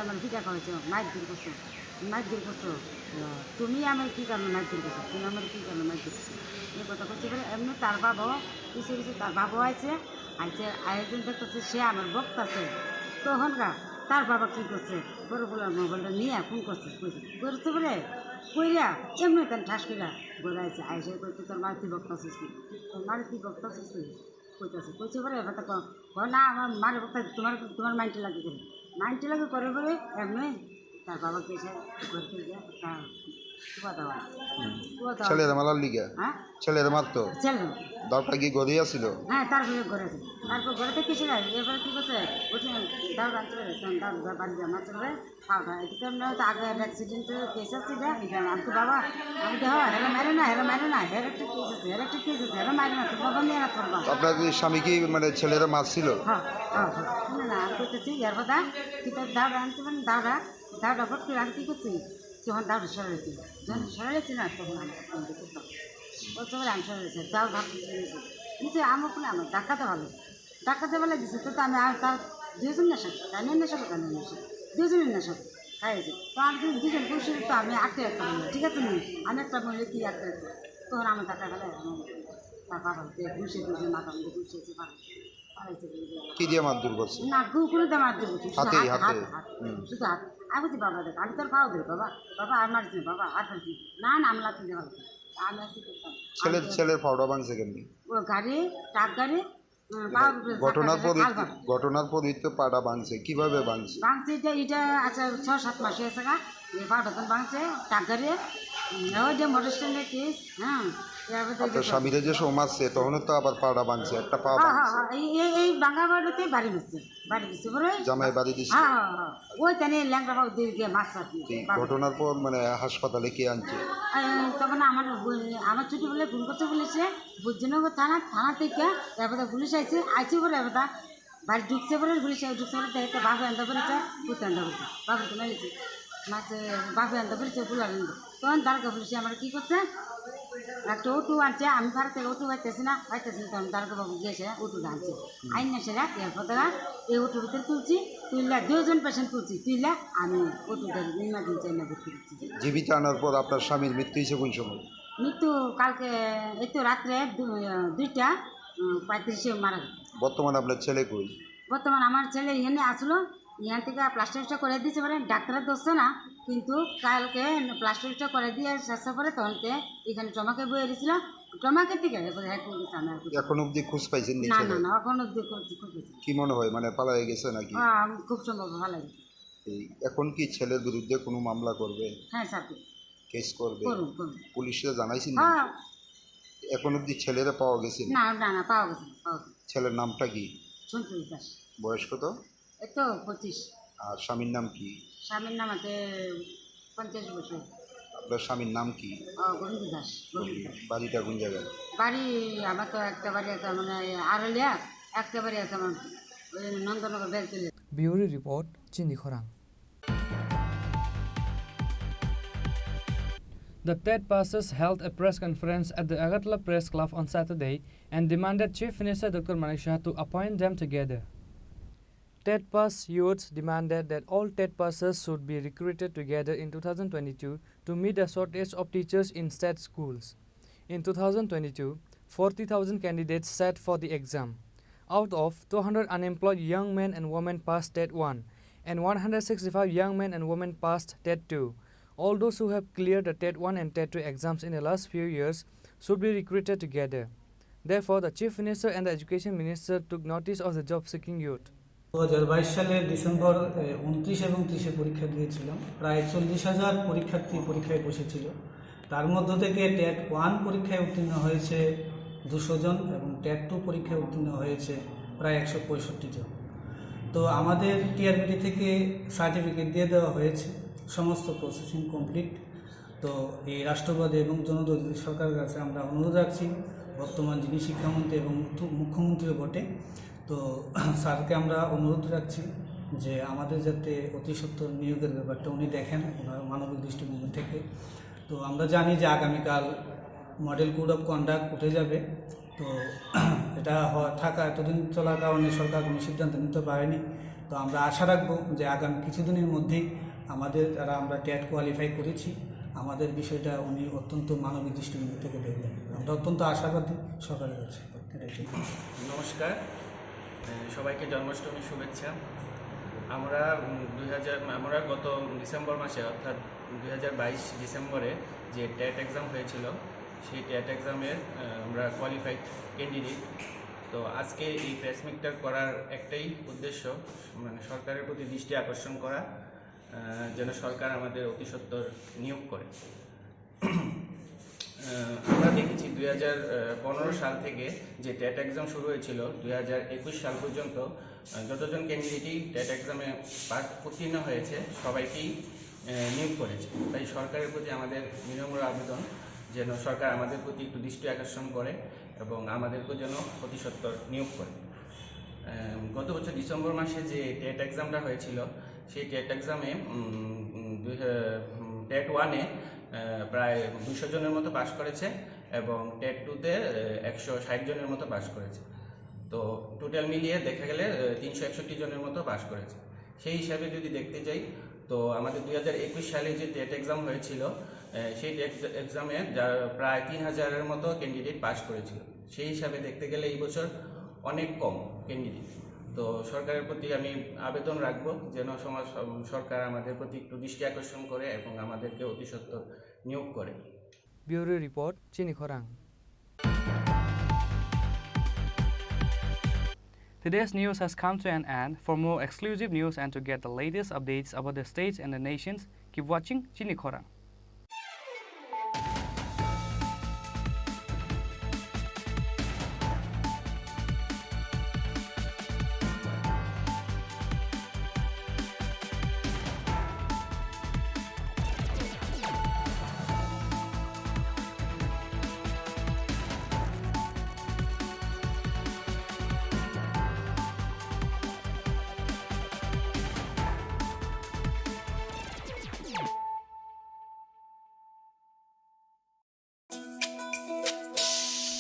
আমার ভিটা করেছো, মাইকদিন করছো তুমি আমার কী কারণে মাইকদিন করছো, তুমি আমার কী কারণে মাইকদিন করছো এই কথা করছে পরে। এমনি তার বাবাও কিছু তার বাবাও আইছে আয়োজন দেখতেছে, সে আমার বক্তাছে। তখনকার তার বাবা কী করছে, বড় বলে মোবাইলটা নিয়ে ফোন করছে করতে বলে কইরা এমনি তার ঠাস কইরা গোড়াইছে আইসে করতে তোর মার কি বক্তাছিস কি, তোর মার কি বক্তাছিস কি কইছে পরে এবার তো না আমার মার বক্তা তোমার মাইন্ডে লাগে করে বলে এমনি তার বাবাকে এসে করতে গিয়ে ছেলেরা মারার লিগে হ্যাঁ ছেলেরা মারতো ছেলে দাওটা কি গড়িয়া ছিল? হ্যাঁ তারপরে ঘরে আছে তারপর ঘরে থেকে কিসে যায় এবার কী করছে উঠে দাউড আনতে পারে তখন দাউড বাড়ি জামা চলবে খাওয়া এদিকে আমরা তো আগে অ্যাক্সিডেন্টের কেস আছে আমি তো বাবা আমি তো হ্যাঁ হেরা মেরে না হের একটা কেস আছে হেরা মারে না তোর বাবা নিয়ে না তোর বাবা। আপনার স্বামী কি মানে ছেলেরা মারছিল? হ্যাঁ শুনে না আমি করতেছি এর কথা কি তোর দাউড আনতে পারেন দাউডা ভোট করে আমি কী করছি তখন দাউড সরাইছি যখন সরাইছি না তখন আমি করতাম বলতে পারে আমি সরাইছি দাউড ভাবছি কিন্তু আমার কোনো আমার ডাকাতে ভালো দিচ্ছে তো আমি আর তার দুজন নেশা তাই নিয়ে নেশা করতাম দুজনের নেশা খাইয়েছি তো আমি দুজন পুরুষের তো আমি আটকে রাখতে পারি ঠিক আছে নি আমি একটা মহিলা কি আটকে রাখতে তখন আমার টাকা গেলে তার বাবা ঘুষে মাথা মধ্যে ঘুষিয়েছে কি দিয়ে মারধর করছে? না কোনো দিয়ে মারধর করছি হাতে শুধু হাত আমি বলছি বাবা দেখ আমি তোর পাও দেব বাবা আর মারছি না বাবা আর ফেলছি না আমি লাগতে দেওয়া আমি আর কি করতাম ছেলের ফাওড়া ভাঙছে কেমনি? ও গাড়ি ট্রাক গাড়ি ঘটনার পরই তো পাড়া ভাঙছে, কিভাবে ভাঙছে? এটা আচ্ছা 6-7 মাসে আছে গা পাড়া ভাঙছে ট্রাক গাড়ি ওই যে মোটর স্ট্যান্ডের কেস হ্যাঁ আপনার স্বামীরে যে শো মারছে তখন তো আবার পাড়া ভাঙছে, একটা পা এই বাঙ্গা বাড়িতে বাড়ি দিচ্ছে পরে জামাই বাড়ি দিচ্ছে। ওই তানে ল্যাংড়া বাবু দিকে মাছ ঘটনার পর মানে হাসপাতালে কে আনছে? তখন আমার ছুটি বলে ফোন করতে বলেছে বুঝজনগর থানা থেকে এবার পুলিশ আইছে পরে এবার বাড়ি ঢুকছে পরে পুলিশ ঢুকছে পরে দেখতে বাবু আনতে পেরেছে পুঁতে আনতে পেরেছে বাবু তো মেরেছে মাছে বাবু আনতে পেরেছে পুলার তখন দ্বারকা পুলিশে আমার কী করছে একটা অটো আনছে আমি ভারত থেকে অটো পাইতেছি না তখন দ্বারকা বাবু গিয়েছে অটোটা আনছে আইন না সেরা এরপর তারা এই অটোর ভিতরে তুলছি তুললে 2 জন পেশেন্ট তুলছি তুললে আমি অটোটা ইমার্জেন্সি এনে ভর্তি করছি। জীবিত আনার পর আপনার স্বামীর মৃত্যু হয়েছে কোন সময়? মৃত্যু কালকে এই তো রাত্রে 2:35 মারা গেছে। বর্তমানে আপনার ছেলে কই? বর্তমান আমার ছেলে এখানে আসলো এখান থেকে প্লাস্টারটা করে দিয়েছে পরে ডাক্তার ধরছে না কিন্তু কালকে প্লাস্টারটা করে দিয়ে শেষ পরে তখনকে এখানে টমাকে বয়ে দিয়েছিল টমাকে থেকে এখন অব্দি খোঁজ পাইছেন? না এখন অব্দি খোঁজ পাইছি। কি মনে হয় মানে পালায়ে গেছে নাকি? খুব সম্ভব ভালো লাগে। এখন কি ছেলের বিরুদ্ধে কোনো মামলা করবে? হ্যাঁ স্যার কেস করবে? পুলিশে জানাইছেন? হ্যাঁ এখন অব্দি ছেলেরা পাওয়া গেছে? না পাওয়া গেছে। ছেলের নামটা কি? সন্তোষ দাস। বয়স কত? এই তো 25। আর স্বামীর নাম কি? স্বামীর নাম আছে 50 বছর। আপনার স্বামীর নাম কি? গোবিন্দ দাস। বাড়িটা কোন জায়গায়? বাড়ি আমার তো একটা বাড়ি আছে মানে আরলিয়া একটা বাড়ি আছে আমার Nandangar Beltali. Bureau Report, Chini Khorang. The TED pastors held a press conference at the Agartala Press Club on Saturday and demanded Chief Minister Dr. Manik Shah to appoint them together. TED Pass youths demanded that all TED pastors should be recruited together in 2022 to meet the shortage of teachers in state schools. In 2022, 40,000 candidates sat for the exam. Out of 200 unemployed young men and women passed TED 1 and 165 young men and women passed TED 2. All those who have cleared the TED 1 and TED 2 exams in the last few years should be recruited together. Therefore, the Chief Minister and the Education Minister took notice of the job-seeking youth. 2022 সালের December 29 এবং 30 পরীক্ষা দিয়েছিলাম। প্রায় 40,000 পরীক্ষার্থী পরীক্ষায় বসেছিল। তার মধ্য থেকে টেট 1 পরীক্ষায় উত্তীর্ণ হয়েছে 200 জন এবং টেট 2 পরীক্ষায় উত্তীর্ণ হয়েছে প্রায় 165 জন। তো আমাদের টিআরবিটি থেকে সার্টিফিকেট দিয়ে দেওয়া হয়েছে, সমস্ত প্রসেসিং কমপ্লিট। তো এই রাষ্ট্রবাদী এবং জনদলীয় সরকারের কাছে আমরা অনুরোধ রাখছি, বর্তমান যিনি শিক্ষামন্ত্রী এবং মুখ্যমন্ত্রীও বটে, তো স্যারকে আমরা অনুরোধ রাখছি যে আমাদের যাতে অতি সত্বর নিয়োগের ব্যাপারটা উনি দেখেন ওনার মানবিক দৃষ্টিভঙ্গি থেকে। তো আমরা জানি যে আগামীকাল মডেল কোড অফ কন্ডাক্ট উঠে যাবে, তো এটা থাকা এতদিন চলার কারণে সরকার কোনো সিদ্ধান্ত নিতে পারেনি। তো আমরা আশা রাখবো যে আগামী কিছুদিনের মধ্যেই আমাদের যারা আমরা টেট কোয়ালিফাই করেছি আমাদের বিষয়টা উনি অত্যন্ত মানবিক দৃষ্টিভঙ্গি থেকে দেখবেন। আমরা অত্যন্ত আশাবাদী সরকারের কাছে। নমস্কার, সবাইকে জন্মাষ্টমীর শুভেচ্ছা। আমরা গত ডিসেম্বর মাসে অর্থাৎ 2022 ডিসেম্বরে যে টেট এক্সাম হয়েছিল সেই টেট এক্সামের আমরা কোয়ালিফাইড ক্যান্ডিডেট। তো আজকে এই প্রেস মিটটা করার একটাই উদ্দেশ্য, মানে সরকারের প্রতি দৃষ্টি আকর্ষণ করা যেন সরকার আমাদের অতি সত্বর নিয়োগ করে। আমরা দেখেছি 2015 সাল থেকে যে টেট এক্সাম শুরু হয়েছিল 2021 সাল পর্যন্ত যতজন ক্যান্ডিডেটই টেট এক্সামে উত্তীর্ণ হয়েছে সবাইকেই নিয়োগ করেছে। তাই সরকারের প্রতি আমাদের বিনম্র আবেদন যেন সরকার আমাদের প্রতি একটু দৃষ্টি আকর্ষণ করে এবং আমাদেরকেও যেন অতি সত্বর নিয়োগ করে। গত বছর ডিসেম্বর মাসে যে টেট এক্সামটা হয়েছিল সেই টেট এক্সামে টেট 1-এ প্রায় 200 জনের মতো পাস করেছে এবং টেট 2-তে 160 জনের মতো পাস করেছে। তো টোটাল মিলিয়ে দেখা গেলে 361 জনের মতো পাস করেছে। সেই হিসাবে যদি দেখতে যাই তো আমাদের 2021 সালে যে টেট এক্সাম হয়েছিল সেই টেট এক্সামে প্রায় 3000-এর মতো ক্যান্ডিডেট পাস করেছিল। সেই হিসাবে দেখতে গেলে এই বছর অনেক কম ক্যান্ডিডেট। তো সরকারের প্রতি আমি আবেদন রাখবো যেন সরকার আমাদের প্রতি একটু দৃষ্টি আকর্ষণ করে এবং আমাদেরকে অতি সত্বর নিয়োগ করে। ব্যুরো রিপোর্ট চিনি খোরাং। Today's news has come to an end. For more exclusive news and to get the latest updates about the states and the nations, keep watching Chini Khorang.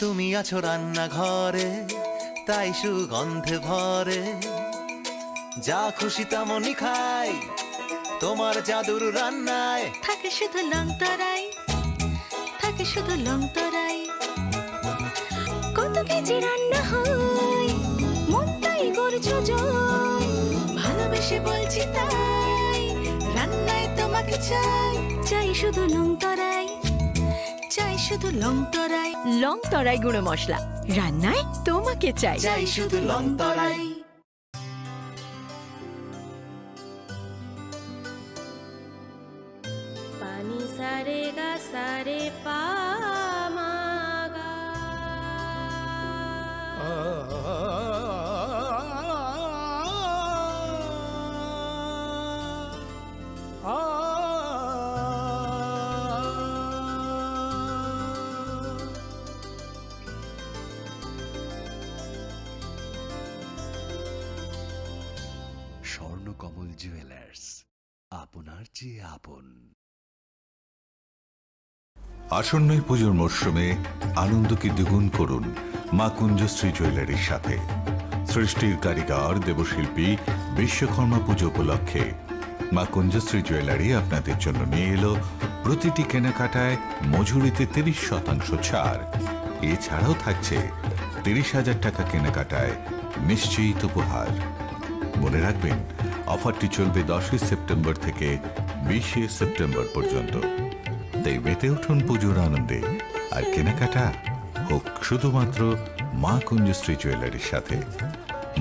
তুমি আছো রান্নাঘরে তাই সুগন্ধে ভরে যা খুশি তেমনই খাই তোমার জাদুর রান্নায় থাকে শুধু লং তরাই থাকে শুধু লং তরাই কত কেজি রান্না হয় মনটাই করছো জয় ভালোবেসে বলছি তাই রান্নায় তোমাকে চাই চাই শুধু লং তরাই চাই শুধু লং তরাই লং তরাই গুঁড়ো মশলা রান্নায় তোমাকে চাই চাই শুধু লং তরাই পানি সারে গা সারে পা মা গা স্বর্ণকমল জুয়েলার্স আপনার চেয়ে আপন। আসন্নই পুজোর মরশুমে আনন্দকে দ্বিগুণ করুন মা কুঞ্জশ্রী জুয়েলারির সাথে। সৃষ্টির কারিগর দেবশিল্পী বিশ্বকর্মা পুজো উপলক্ষে মা কুঞ্জশ্রী জুয়েলারি আপনাদের জন্য নিয়ে এলো প্রতিটি কেনাকাটায় মজুরিতে 30% ছাড়। এছাড়াও থাকছে 30,000 টাকা কেনাকাটায় নিশ্চিত উপহার। মনে রাখবেন অফারটি চলবে 10 সেপ্টেম্বর থেকে 20 সেপ্টেম্বর পর্যন্ত। তাই মেতে উঠুন পুজোর আনন্দে আর কেনাকাটা হোক শুধুমাত্র মা কুঞ্জশ্রী জুয়েলারির সাথে।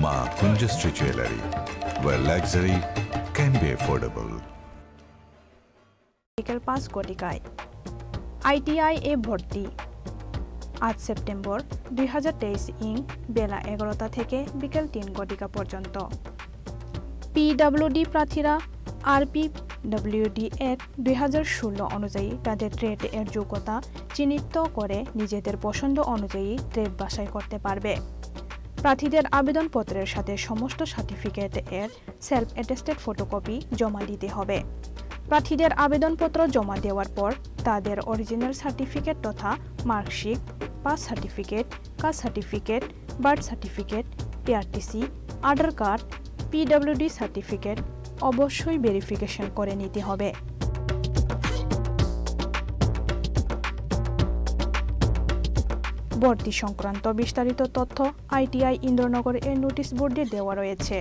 মা Kunjashree jewellery, where luxury can be affordable। বিকেল 5 ঘটিকায় ITI এ ভর্তি 8 সেপ্টেম্বর 2023 ইং বেলা 11টা থেকে বিকেল 3 ঘটিকা পর্যন্ত। PWD প্রার্থীরা RPWD Act 2016 অনুযায়ী তাদের ট্রেড এর যোগ্যতা চিহ্নিত করে নিজেদের পছন্দ অনুযায়ী ট্রেড বাছাই করতে পারবে। প্রার্থীদের আবেদনপত্রের সাথে সমস্ত সার্টিফিকেট এর সেলফ অ্যাটেস্টেড ফটোকপি জমা দিতে হবে। প্রার্থীদের আবেদনপত্র জমা দেওয়ার পর তাদের অরিজিনাল সার্টিফিকেট তথা marksheet, pass certificate, caste certificate, birth certificate, PRTC, Aadhaar card, PWD certificate অবশ্যই ভেরিফিকেশন করে নিতে হবে। ভর্তি সংক্রান্ত বিস্তারিত তথ্য ITI ইন্দ্রনগর এর নোটিশ বোর্ডে দেওয়া রয়েছে।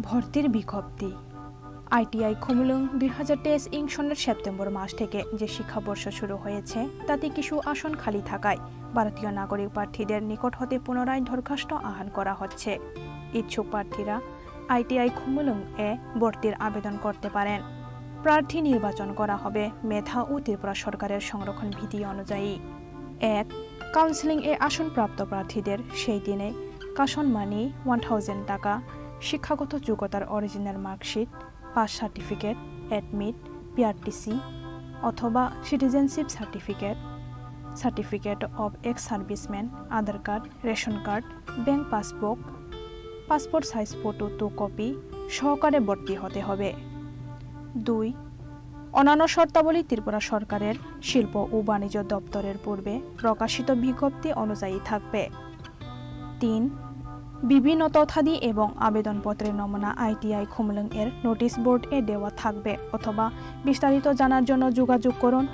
ভর্তির বিজ্ঞপ্তি আইটিআই খুমুলুং 2023 ইং সনের সেপ্টেম্বর মাস থেকে যে শিক্ষাবর্ষ শুরু হয়েছে তাতে কিছু আসন খালি থাকায় ভারতীয় নাগরিক প্রার্থীদের নিকট হতে পুনরায় দরখাস্ত আহ্বান করা হচ্ছে। ইচ্ছুক প্রার্থীরা আইটিআই খুমুলুং এ ভর্তির আবেদন করতে পারেন। প্রার্থী নির্বাচন করা হবে মেধা ও ত্রিপুরা সরকারের সংরক্ষণ বিধি অনুযায়ী। 1. কাউন্সিলিং এ আসনপ্রাপ্ত প্রার্থীদের সেই দিনে কাশন মানি 1000 টাকা, শিক্ষাগত যোগ্যতার original marksheet, pass certificate, admit, PRTC অথবা citizenship certificate, certificate of ex serviceman, Aadhaar card, ration card, bank passbook, passport size photo 2 copy সহকারে ভর্তি হতে হবে। 2. অন্যান্য শর্তাবলী ত্রিপুরা সরকারের শিল্প ও বাণিজ্য দপ্তরের পূর্বে প্রকাশিত বিজ্ঞপ্তি অনুযায়ী থাকবে। 3. বিভিন্ন তথ্যাদি এবং আবেদনপত্রের নমুনা আইটিআই খুমলুং এর নোটিশ বোর্ড এ দেওয়া থাকবে অথবা বিস্তারিত জানার জন্য যোগাযোগ করুন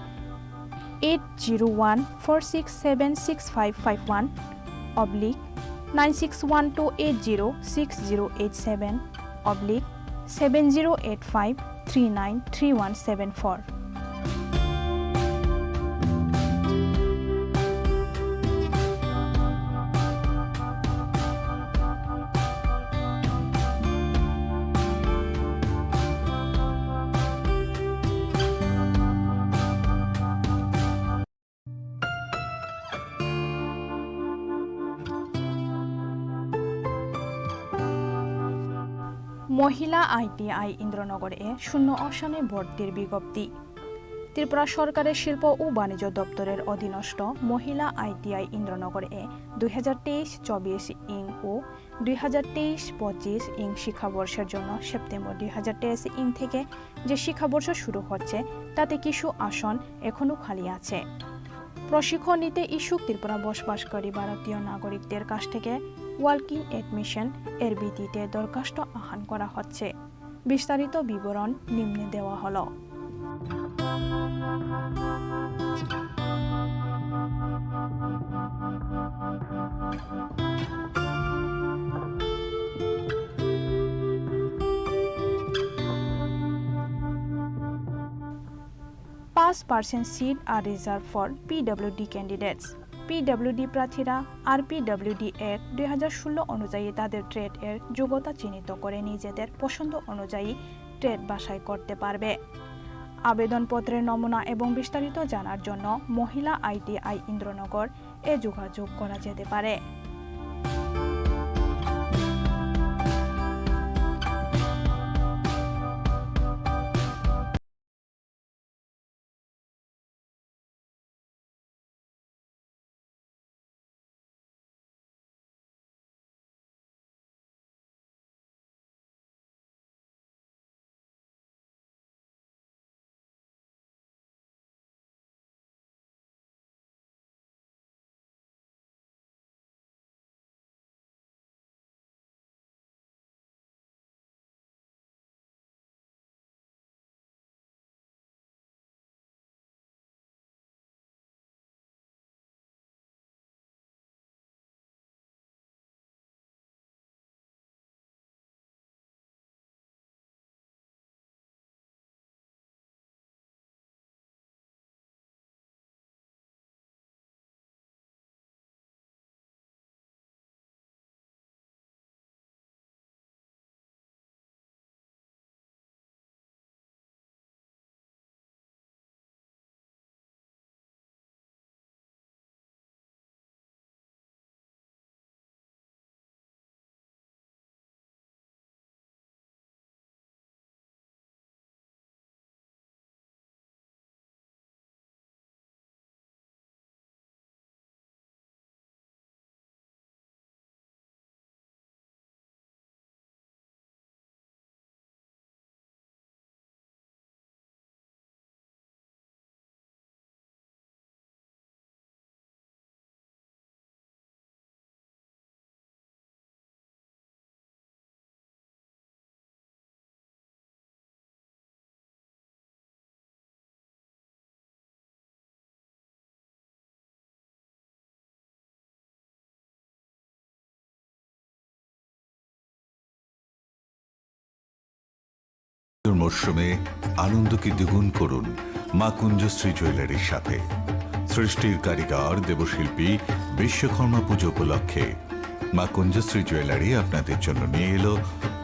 8014676551 অবলিক 9612806087 অবলিক 7085393174। মহিলা আইটিআই ইন্দ্রনগরে 0 আসনে ভর্তির বিজ্ঞপ্তি। ত্রিপুরা সরকারের শিল্প ও বাণিজ্য দপ্তরের অধীনস্থ মহিলা আইটিআই ইন্দ্রনগরে 2023-24 ইং ও 2023-25 ইং শিক্ষাবর্ষের জন্য সেপ্টেম্বর 2023 ইং থেকে যে শিক্ষাবর্ষ শুরু হচ্ছে তাতে কিছু আসন এখনও খালি আছে। প্রশিক্ষণ নিতে ইচ্ছুক ত্রিপুরা বসবাসকারী ভারতীয় নাগরিকদের কাছ থেকে ওয়ার্কিং এডমিশন এর ভিত্তিতে দরখাস্ত আহ্বান করা হচ্ছে। বিস্তারিত বিবরণ নিম্নে দেওয়া হলো। % seat are reserved for PWD candidates. PWD প্রার্থীরা RPWD Act 2016 অনুযায়ী তাদের ট্রেড এর যোগ্যতা চিহ্নিত করে নিজেদের পছন্দ অনুযায়ী ট্রেড বাছাই করতে পারবে। আবেদনপত্রের নমুনা এবং বিস্তারিত জানার জন্য মহিলা আইটিআই ইন্দ্রনগর এ যোগাযোগ করা যেতে পারে। মরশুমে আনন্দকে দ্বিগুণ করুন মা কুঞ্জশ্রী জুয়েলারির সাথে। সৃষ্টির কারিগর দেবশিল্পী বিশ্বকর্মা পুজো উপলক্ষে মা কুঞ্জশ্রী জুয়েলারি আপনাদের জন্য নিয়ে এলো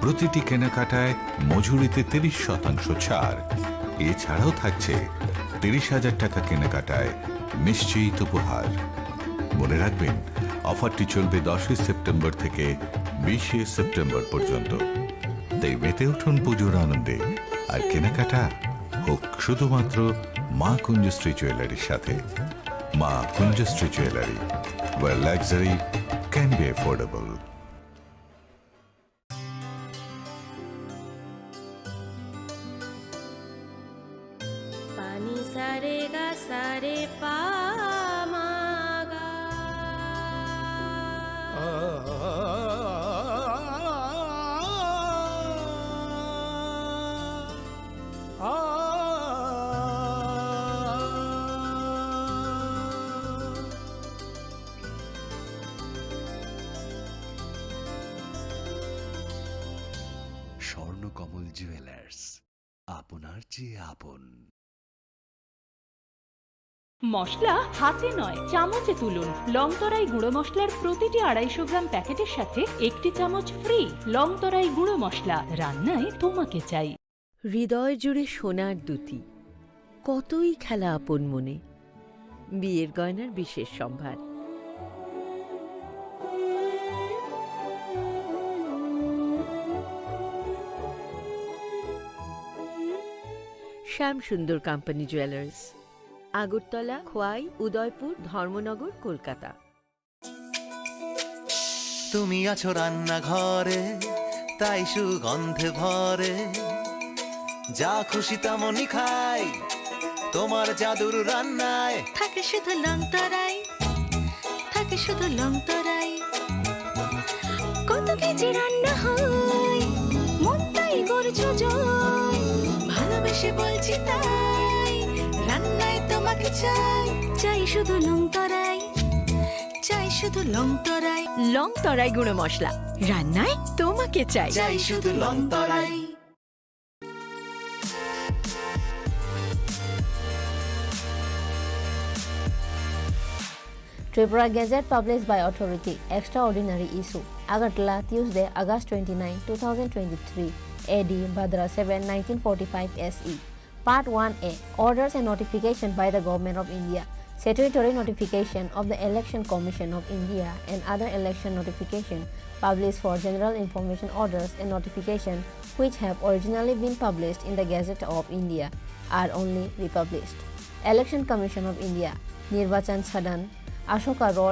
প্রতিটি কেনাকাটায় মজুরিতে 30% ছাড়। এছাড়াও থাকছে 30,000 টাকা কেনাকাটায় নিশ্চিত উপহার। মনে রাখবেন, অফারটি চলবে 10 সেপ্টেম্বর থেকে 20 সেপ্টেম্বর পর্যন্ত। তাই মেতে উঠুন পুজোর আনন্দে, আর কেনাকাটা হোক শুধুমাত্র মা কুঞ্জশ্রী জুয়েলারির সাথে। মা Kunjashree jewellery, where luxury can be affordable. पानी सारे गा सारे पा मा गा স্বর্ণকমল জুয়েলার্স, আপনার চেয়ে আপন। মশলা হাতে নয় চামচে তুলুন। লংতরাই গুঁড়ো মশলার প্রতিটি 250 গ্রাম প্যাকেটের সাথে 1টি চামচ ফ্রি। লংতরাই গুঁড়ো মশলা, রান্নায় তোমাকে চাই। হৃদয় জুড়ে সোনার দুটি, কতই খেলা আপন মনে। বিয়ের গয়নার বিশেষ সম্ভার। শ্যাম সুন্দর কোম্পানি জুয়েলার্স, আগরতলা, খোয়াই, উদয়পুর, ধর্মনগর, কলকাতা। তুমি আছো রান্নাঘরে, তাই সুগন্ধে ভরে, যা খুশি তেমনই খাই, তোমার জাদুর রান্নায় থাকে শুধু লংতরাই, থাকে শুধু লংতরাই। কত কেজি রান্না হয়, মনটাই করছো জয়। ভালোবেসে বলছি তাই, রান্নায় তোমাকে চাই, চাই শুধু লংতরাই, চাই শুধু লংতরাই। লংতরাই গুঁড়ো মশলা, রান্নায় তোমাকে চাই, চাই শুধু লংতরাই। Tripura Gazette published by authority. Extraordinary issue. Agartala, Tuesday, August 29, 2023. AD, Bhadra 7, 1945 SE. Part 1A. Orders and notification by the Government of India. Statutory notification of the Election Commission of India and other election notification published for general information orders and notification which have originally been published in the Gazette of India are only republished. Election Commission of India. Nirvachan Sadan, Ashoka Road,